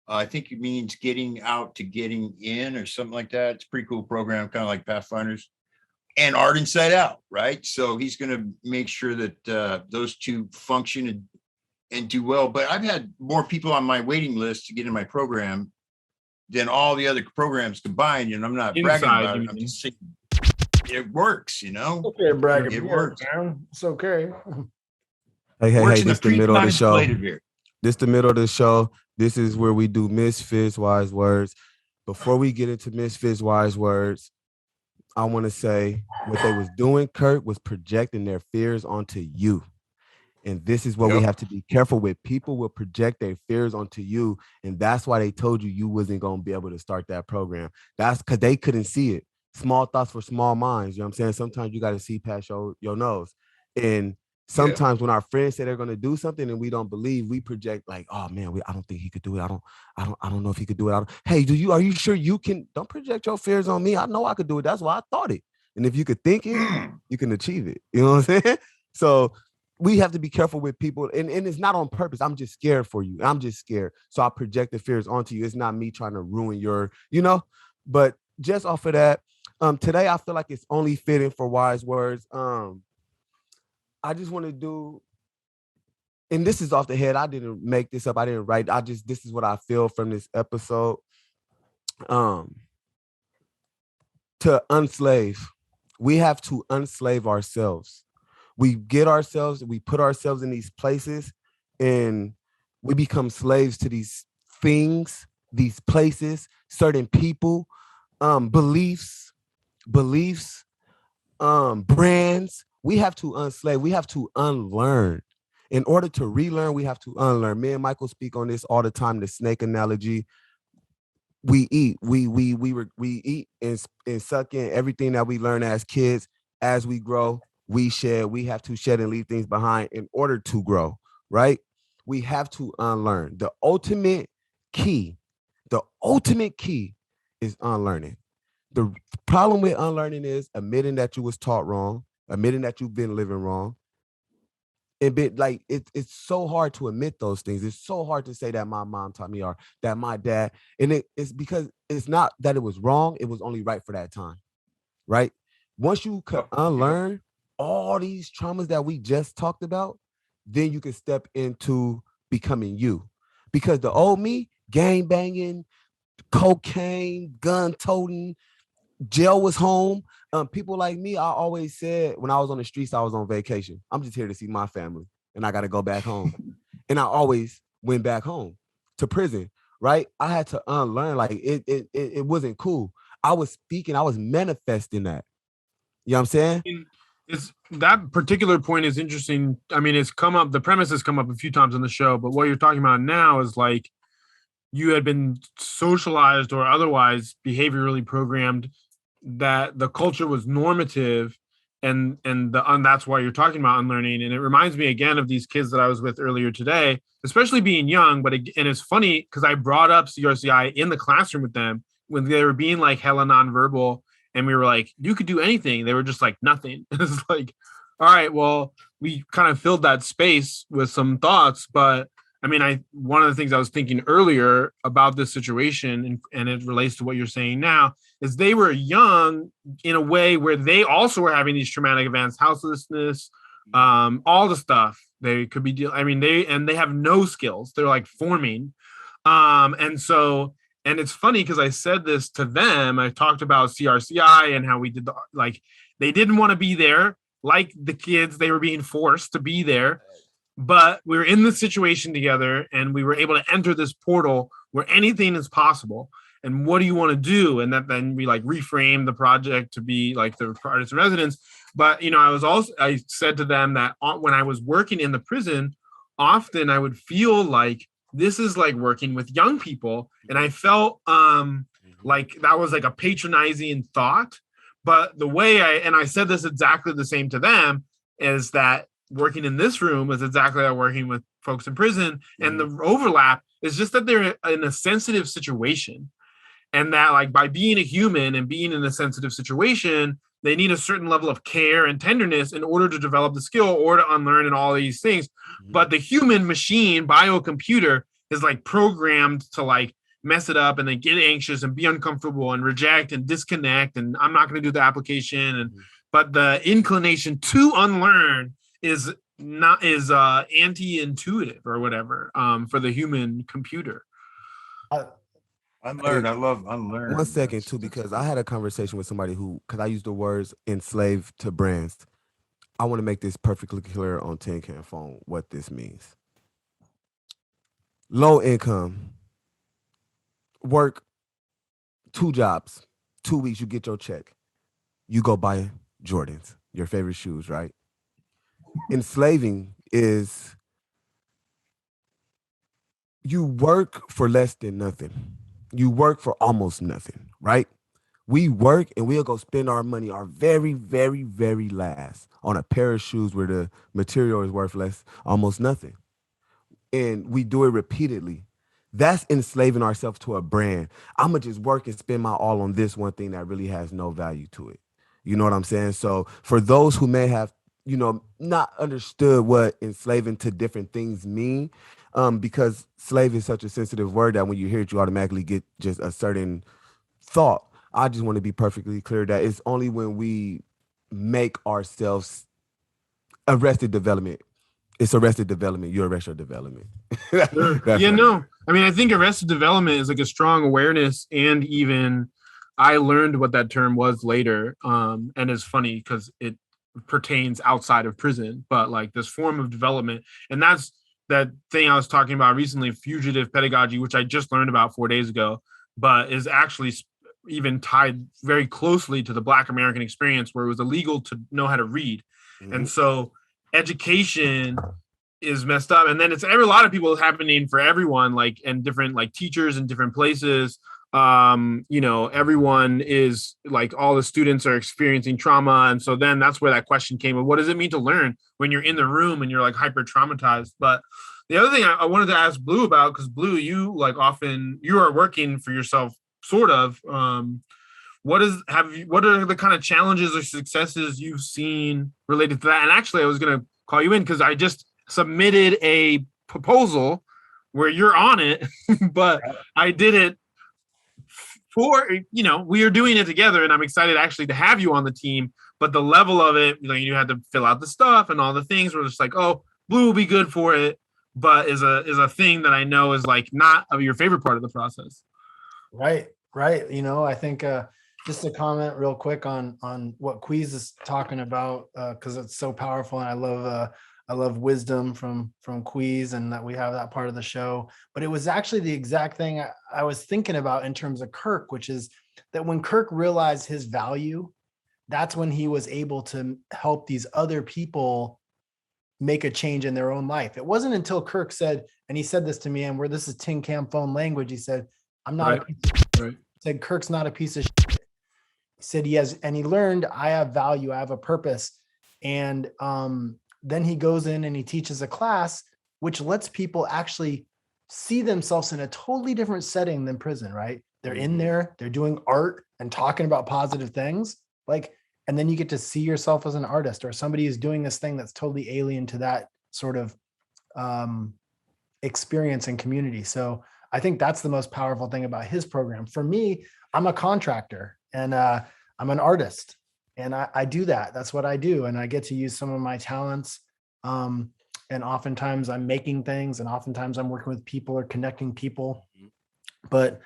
I think it means getting out to getting in or something like that. It's a pretty cool program, kind of like Pathfinders. and art inside out, right? So he's going to make sure that those two function and do well. But I've had more people on my waiting list to get in my program than all the other programs combined. And I'm not bragging about it. I'm just saying it works, you know? Okay, bragging. It works. Man. It's okay. Hey, this the middle of the show. Beer. This the middle of the show. This is where we do Misfits Wise Words. Before we get into Misfits Wise Words, I want to say what they was doing, Kirk, was projecting their fears onto you. And this is what we have to be careful with. People will project their fears onto you. And that's why they told you wasn't going to be able to start that program. That's because they couldn't see it. Small thoughts for small minds. You know what I'm saying? Sometimes you got to see past your nose. And sometimes when our friends say they're going to do something and we don't believe, we project like, oh man, I don't think he could do it. I don't know if he could do it. Hey, are you sure you can? Don't project your fears on me. I know I could do it. That's why I thought it. And if you could think it, you can achieve it. You know what I'm saying? So we have to be careful with people. And it's not on purpose. I'm just scared for you. I'm just scared. So I project the fears onto you. It's not me trying to ruin your, but just off of that, today I feel like it's only fitting for wise words. I just want to do, and this is off the head. I didn't make this up. I didn't write. This is what I feel from this episode. To unslave, we have to unslave ourselves. We put ourselves in these places and we become slaves to these things, these places, certain people, beliefs, brands. We have to unslave. We have to unlearn. In order to relearn, we have to unlearn. Me and Michael speak on this all the time, the snake analogy. We eat. We eat and suck in everything that we learn as kids. As we grow, we shed. We have to shed and leave things behind in order to grow, right? We have to unlearn. The ultimate key is unlearning. The problem with unlearning is admitting that you was taught wrong, admitting that you've been living wrong. It's so hard to admit those things. It's so hard to say that my mom taught me or that my dad, and it's because it's not that it was wrong. It was only right for that time, right? Once you could unlearn all these traumas that we just talked about, then you can step into becoming you. Because the old me, gang banging, cocaine, gun toting, jail was home. People like me, I always said when I was on the streets, I was on vacation. I'm just here to see my family and I got to go back home. And I always went back home to prison, right? I had to unlearn, like it wasn't cool. I was speaking, I was manifesting that. You know what I'm saying? That particular point is interesting. I mean, it's come up, the premise has come up a few times on the show, but what you're talking about now is like you had been socialized or otherwise behaviorally programmed that the culture was normative and that's why you're talking about unlearning. And it reminds me again of these kids that I was with earlier today, especially being young, and it's funny because I brought up CRCI in the classroom with them when they were being like hella nonverbal. And we were like, you could do anything. They were just like, nothing. It's like, all right, well, we kind of filled that space with some thoughts. But I mean, one of the things I was thinking earlier about this situation, and it relates to what you're saying now, is they were young in a way where they also were having these traumatic events, houselessness, all the stuff they could be dealing. I mean, they have no skills. They're like forming. And it's funny because I said this to them. I talked about CRCI and how we did they didn't want to be there. Like the kids, they were being forced to be there. But we were in this situation together and we were able to enter this portal where anything is possible. And what do you want to do? And then we like reframed the project to be like the artist in residence. But, I said to them that when I was working in the prison, often I would feel like this is like working with young people. And I felt like that was like a patronizing thought. But the way I said this exactly the same to them, is that working in this room is exactly like working with folks in prison. And the overlap is just that they're in a sensitive situation. And that like by being a human and being in a sensitive situation, they need a certain level of care and tenderness in order to develop the skill or to unlearn and all these things. But the human machine biocomputer is like programmed to like mess it up and they get anxious and be uncomfortable and reject and disconnect. And I'm not going to do the application. And but the inclination to unlearn is anti-intuitive or whatever for the human computer. Unlearn. I love unlearn. 1 second too, because I had a conversation with somebody because I used the words enslaved to brands. I want to make this perfectly clear on Tin Can Phone what this means. Low income, work 2 jobs, 2 weeks, you get your check. You go buy Jordans, your favorite shoes, right? Enslaving is you work for less than nothing. You work for almost nothing, right? We work and we'll go spend our money, our very, very, very last on a pair of shoes where the material is worth less, almost nothing. And we do it repeatedly. That's enslaving ourselves to a brand. I'm going to just work and spend my all on this one thing that really has no value to it. You know what I'm saying? So for those who may have, not understood what enslaving to different things mean, because slave is such a sensitive word that when you hear it, you automatically get just a certain thought. I just want to be perfectly clear that it's only when we make ourselves arrested development. It's arrested development. You arrest your development. Sure. I mean, I think arrested development is like a strong awareness, and even I learned what that term was later. And it's funny because it pertains outside of prison, but like this form of development, and that's that thing I was talking about recently, fugitive pedagogy, which I just learned about 4 days ago, but is actually even tied very closely to the Black American experience, where it was illegal to know how to read. Mm-hmm. And so education is messed up. And then it's a lot of people happening for everyone, like, and different like teachers in different places. Everyone is like, all the students are experiencing trauma. And so then that's where that question came of what does it mean to learn when you're in the room and you're like hyper traumatized. But the other thing I wanted to ask Blue about, because Blue, you like often you are working for yourself, sort of. What are the kind of challenges or successes you've seen related to that? And actually, I was going to call you in because I just submitted a proposal where you're on it, but I did it for, we are doing it together, and I'm excited actually to have you on the team. But the level of it, you had to fill out the stuff and all the things were just like, oh, Blue will be good for it, but is a thing that I know is like not your favorite part of the process. Right. I think just to comment real quick on what Queaz is talking about, because it's so powerful, and I love wisdom from Queaz, and that we have that part of the show. But it was actually the exact thing I was thinking about in terms of Kirk, which is that when Kirk realized his value, that's when he was able to help these other people make a change in their own life. It wasn't until Kirk said, and he said this to me, and where this is Tin Can Phone language, he said, I'm not a piece of shit. Right. He said, Kirk's not a piece of shit. He said he learned I have value, I have a purpose. And then he goes in and he teaches a class, which lets people actually see themselves in a totally different setting than prison, right? They're in there, they're doing art and talking about positive things. And then you get to see yourself as an artist, or somebody who's doing this thing that's totally alien to that sort of experience and community. So I think that's the most powerful thing about his program. For me, I'm a contractor, and I'm an artist, and I do that. That's what I do. And I get to use some of my talents. And oftentimes I'm making things, and oftentimes I'm working with people or connecting people, but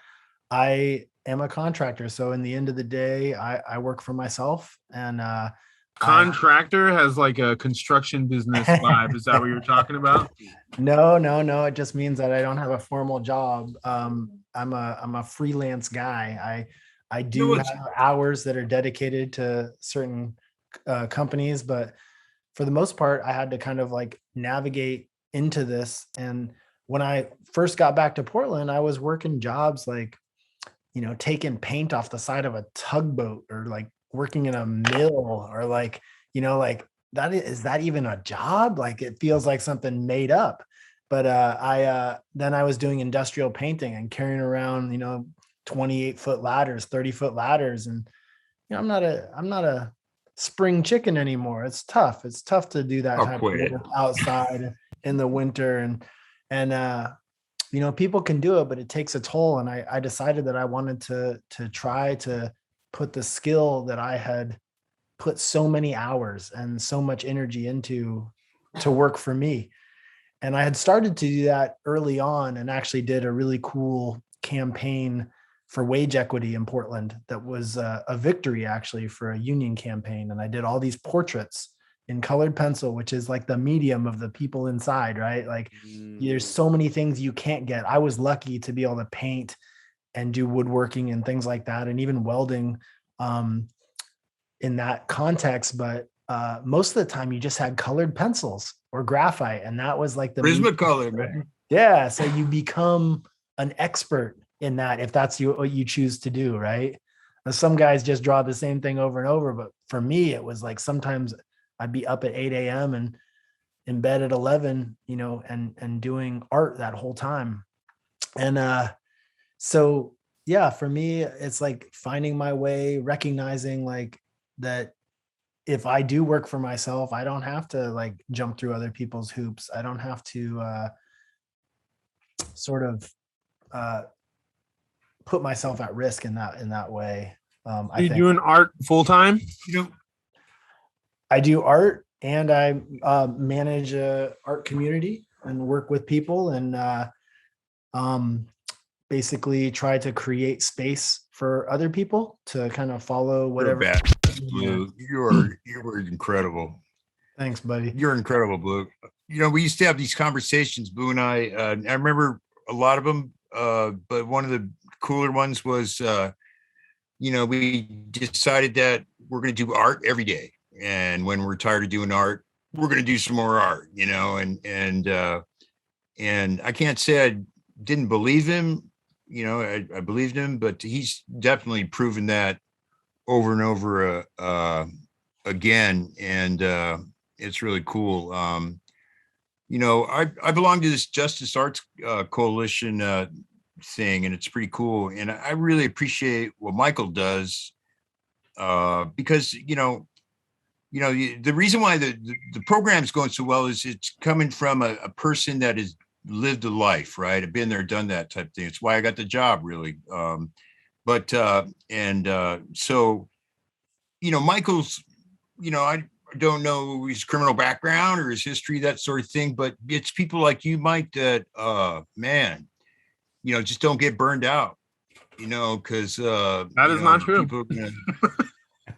I am a contractor. So in the end of the day, I work for myself, and contractor has like a construction business vibe. Is that what you're talking about? No. It just means that I don't have a formal job. I'm a freelance guy. I do have hours that are dedicated to certain companies, but for the most part, I had to kind of like navigate into this. And when I first got back to Portland, I was working jobs like, taking paint off the side of a tugboat, or like working in a mill, or like that. Is that even a job? Like, it feels like something made up. But then I was doing industrial painting and carrying around, 28-foot ladders, 30-foot ladders. And, I'm not a spring chicken anymore. It's tough. It's tough to do that type of work outside in the winter. And people can do it, but it takes a toll. And I decided that I wanted to try to put the skill that I had put so many hours and so much energy into to work for me. And I had started to do that early on, and actually did a really cool campaign for wage equity in Portland that was a victory actually for a union campaign. And I did all these portraits in colored pencil, which is like the medium of the people inside, right? Like there's so many things you can't get. I was lucky to be able to paint and do woodworking and things like that, and even welding in that context. But most of the time you just had colored pencils or graphite, and that was like the Prismacolor, man. Yeah, so you become an expert in that if that's what you choose to do, right? Now, some guys just draw the same thing over and over, but for me, it was like sometimes I'd be up at 8 a.m. and in bed at 11, you know, and doing art that whole time. And so yeah, for me, it's like finding my way, recognizing like that if I do work for myself, I don't have to like jump through other people's hoops. I don't have to sort of put myself at risk in that way. Are you doing art full time? I do art, and I manage a art community and work with people, and basically try to create space for other people to kind of follow whatever. Blue, you were incredible. Thanks, buddy. You're incredible, Blue. You know, we used to have these conversations, Blue and I. I remember a lot of them, but one of the cooler ones was, you know, we decided that we're going to do art every day, and when we're tired of doing art, we're going to do some more art. You know, and I can't say I didn't believe him. You know, I believed him, but he's definitely proven that over and over again, and it's really cool. You know, I belong to this Justice Arts Coalition thing, and it's pretty cool. And I really appreciate what Michael does because the reason why the program is going so well is it's coming from a person that has lived a life, right? I've been there, done that type of thing. It's why I got the job, really. So, you know, Michael's, you know, I don't know his criminal background or his history, that sort of thing, but it's people like you, Mike, that, man, you know, just don't get burned out, you know, because that is not true.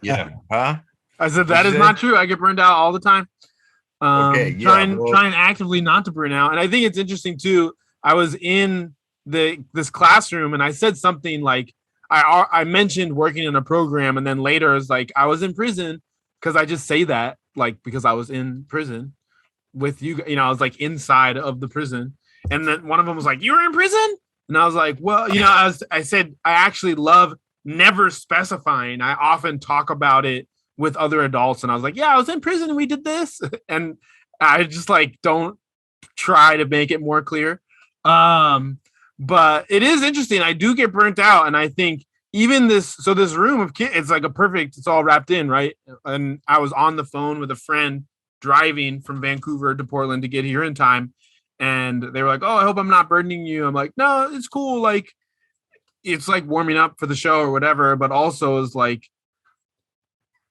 Yeah. Huh? I said that is not true. I get burned out all the time. Okay. Yeah. Trying actively not to burn out. And I think it's interesting too. I was in this classroom and I said something like, I mentioned working in a program, and then later it's like I was in prison, because I just say that like because I was in prison with you, you know, I was like inside of the prison, and then one of them was like, "You were in prison," and I was like, "Well, you know," I said I actually love never specifying. I often talk about it with other adults, and I was like, "Yeah, I was in prison and we did this," and I just like don't try to make it more clear. But it is interesting. I do get burnt out. And I think even this room of kids, it's like it's all wrapped in, right? And I was on the phone with a friend driving from Vancouver to Portland to get here in time. And they were like, "Oh, I hope I'm not burdening you." I'm like, "No, it's cool. Like, it's like warming up for the show or whatever." But also is like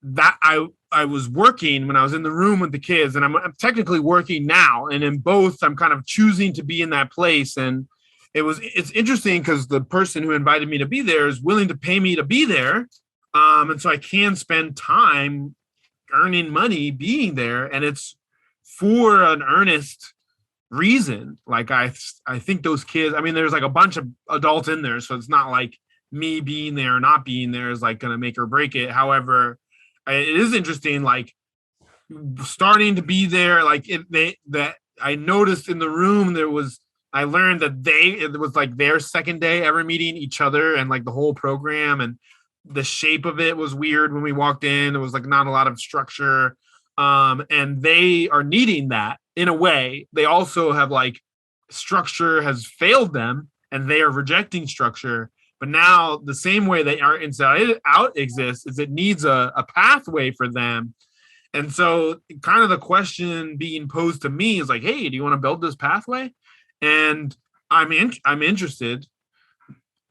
that I was working when I was in the room with the kids, and I'm technically working now. And in both, I'm kind of choosing to be in that place. And it's interesting because the person who invited me to be there is willing to pay me to be there. And so I can spend time earning money being there. And it's for an earnest reason. Like I think those kids, I mean, there's like a bunch of adults in there. So it's not like me being there or not being there is like going to make or break it. However, it is interesting, like starting to be there, like that I noticed in the room, I learned that it was like their second day ever meeting each other, and like the whole program and the shape of it was weird when we walked in. It was like not a lot of structure. And they are needing that in a way. They also have like structure has failed them and they are rejecting structure. But now the same way they are inside out exists is it needs a pathway for them. And so kind of the question being posed to me is like, "Hey, do you want to build this pathway?" And I'm interested.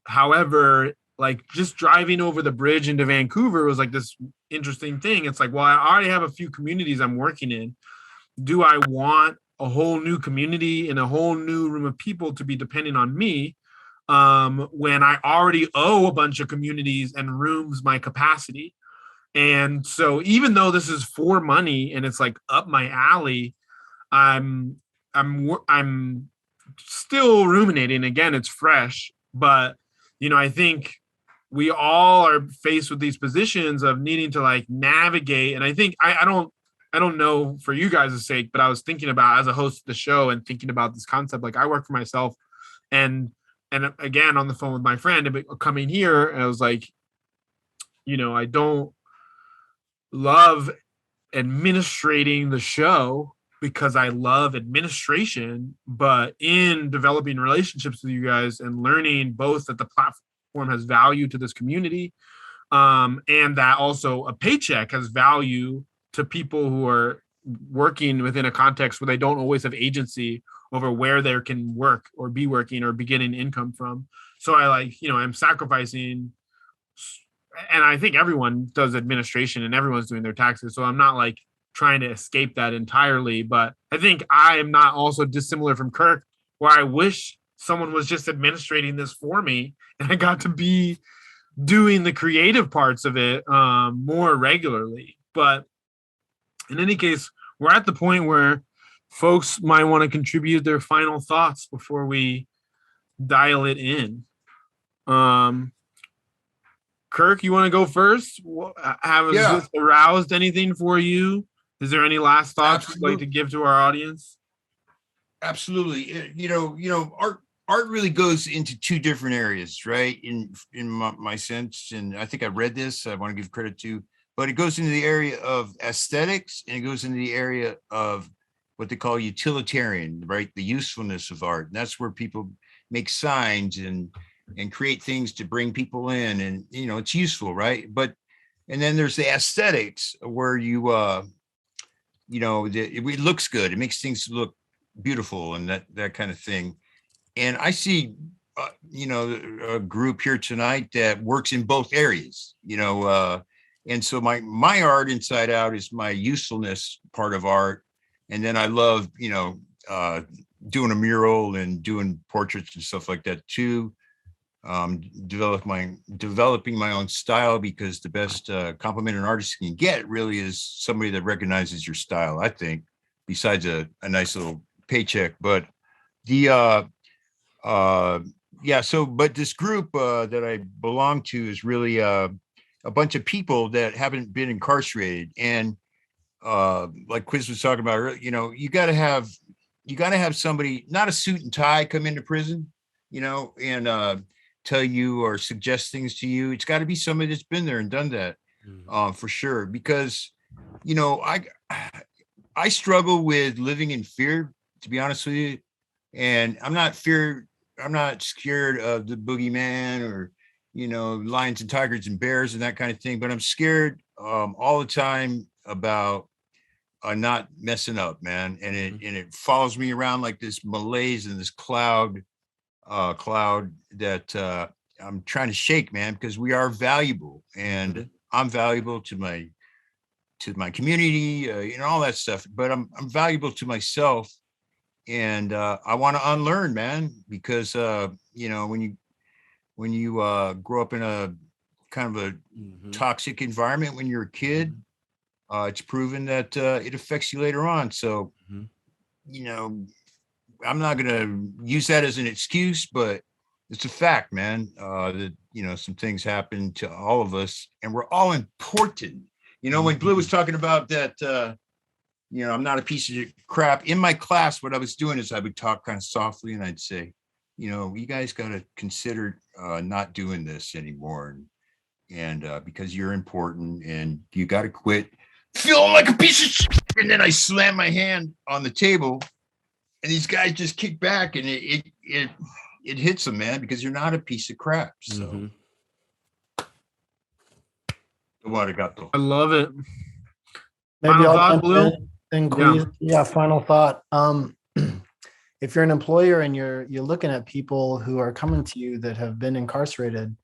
However, like just driving over the bridge into Vancouver was like this interesting thing. It's like, well, I already have a few communities I'm working in. Do I want a whole new community and a whole new room of people to be depending on me when I already owe a bunch of communities and rooms my capacity? And so even though this is for money and it's like up my alley, I'm still ruminating. Again, it's fresh, but I think we all are faced with these positions of needing to like navigate. And I think I don't know for you guys' sake, but I was thinking about, as a host of the show and thinking about this concept, like I work for myself, and again on the phone with my friend coming here, and I was like, I don't love administrating the show because I love administration, but in developing relationships with you guys and learning both that the platform has value to this community, and that also a paycheck has value to people who are working within a context where they don't always have agency over where they can work or be working or be getting income from. So I I'm sacrificing, and I think everyone does administration and everyone's doing their taxes. So I'm not like trying to escape that entirely, but I think I am not also dissimilar from Kirk, where I wish someone was just administrating this for me and I got to be doing the creative parts of it more regularly. But in any case, we're at the point where folks might want to contribute their final thoughts before we dial it in. Kirk, you want to go first? Has this aroused anything for you? Is there any last thoughts you'd like to give to our audience? Absolutely. Art really goes into two different areas, right? In my sense, and I think I read this, I want to give credit to, but it goes into the area of aesthetics, and it goes into the area of what they call utilitarian, right? The usefulness of art. And that's where people make signs and create things to bring people in, and it's useful, right? And then there's the aesthetics where it looks good, it makes things look beautiful and that kind of thing. And I see a group here tonight that works in both areas, and so my art inside out is my usefulness part of art. And then I love doing a mural and doing portraits and stuff like that too. Developing my own style, because the best compliment an artist can get really is somebody that recognizes your style, I think, besides a nice little paycheck. But but this group that I belong to is really a bunch of people that haven't been incarcerated. And like Queaz was talking about earlier, you got to have somebody, not a suit and tie, come into prison, and tell you or suggest things to you. It's got to be somebody that's been there and done that, for sure. Because, I struggle with living in fear, to be honest with you. And I'm not scared of the boogeyman or, lions and tigers and bears and that kind of thing. But I'm scared all the time about not messing up, man. And it follows me around like this malaise and this cloud that I'm trying to shake, man, because we are valuable, and I'm valuable to my community, all that stuff. But I'm valuable to myself, and I want to unlearn, man, because when you grow up in a kind of a toxic environment when you're a kid, it's proven that it affects you later on. So, I'm not going to use that as an excuse, but it's a fact, man, that, some things happen to all of us, and we're all important. When Blue was talking about that, I'm not a piece of crap. In my class, what I was doing is I would talk kind of softly, and I'd say, you guys got to consider not doing this anymore. And because you're important, and you got to quit feeling like a piece of shit. And then I slam my hand on the table, and these guys just kick back, and it hits them, man, because you're not a piece of crap. So I love it. Maybe Final I'll thought, Blue? Final thought. If you're an employer and you're looking at people who are coming to you that have been incarcerated,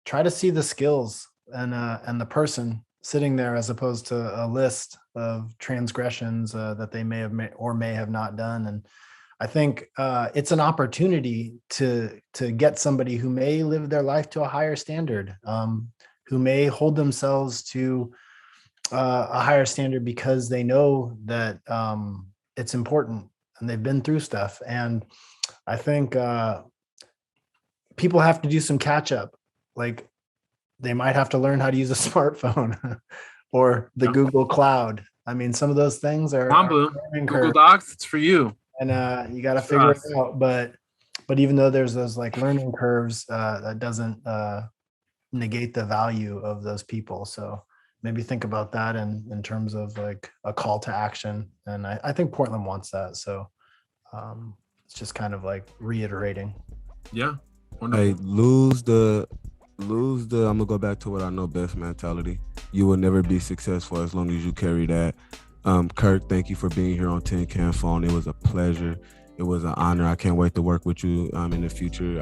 try to see the skills and the person sitting there, as opposed to a list of transgressions that they may have not done. And I think it's an opportunity to get somebody who may live their life to a higher standard, who may hold themselves to a higher standard because they know that it's important and they've been through stuff. And I think people have to do some catch up. Like, they might have to learn how to use a smartphone or the Google Cloud. I mean, some of those things are Google Docs. It's for you. And you got to figure it out. But even though there's those like learning curves, that doesn't negate the value of those people. So maybe think about that in terms of like a call to action. And I think Portland wants that. So it's just kind of like reiterating. Yeah. Wonderful. Hey, lose the I'm gonna go back to what I know best mentality. You will never be successful as long as you carry that. Kirk, thank you for being here on Tin Can Phone. It was a pleasure. It was an honor. I can't wait to work with you in the future.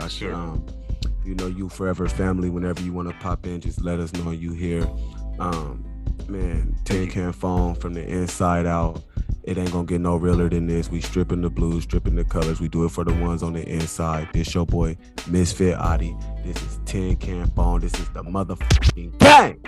You forever family. Whenever you want to pop in, just let us know you here. Man, Tin Can Phone from the inside out. It ain't gonna get no realer than this. We stripping the blues, stripping the colors. We do it for the ones on the inside. This your boy, Misfit Adi. This is Tin Can Phone. This is the motherfucking gang.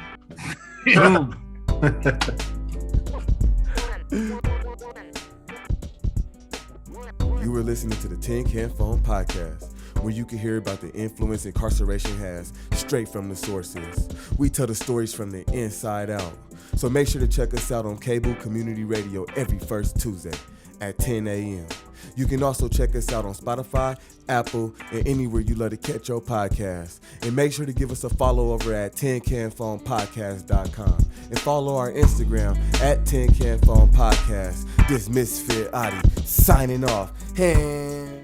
You were listening to the Tin Can Phone podcast, where you can hear about the influence incarceration has straight from the sources. We tell the stories from the inside out. So make sure to check us out on cable community radio every first Tuesday at 10 a.m. You can also check us out on Spotify, Apple, and anywhere you love to catch your podcast. And make sure to give us a follow over at 10canphonepodcast.com and follow our Instagram at 10canphonepodcast. This Misfit Adi signing off. Hey.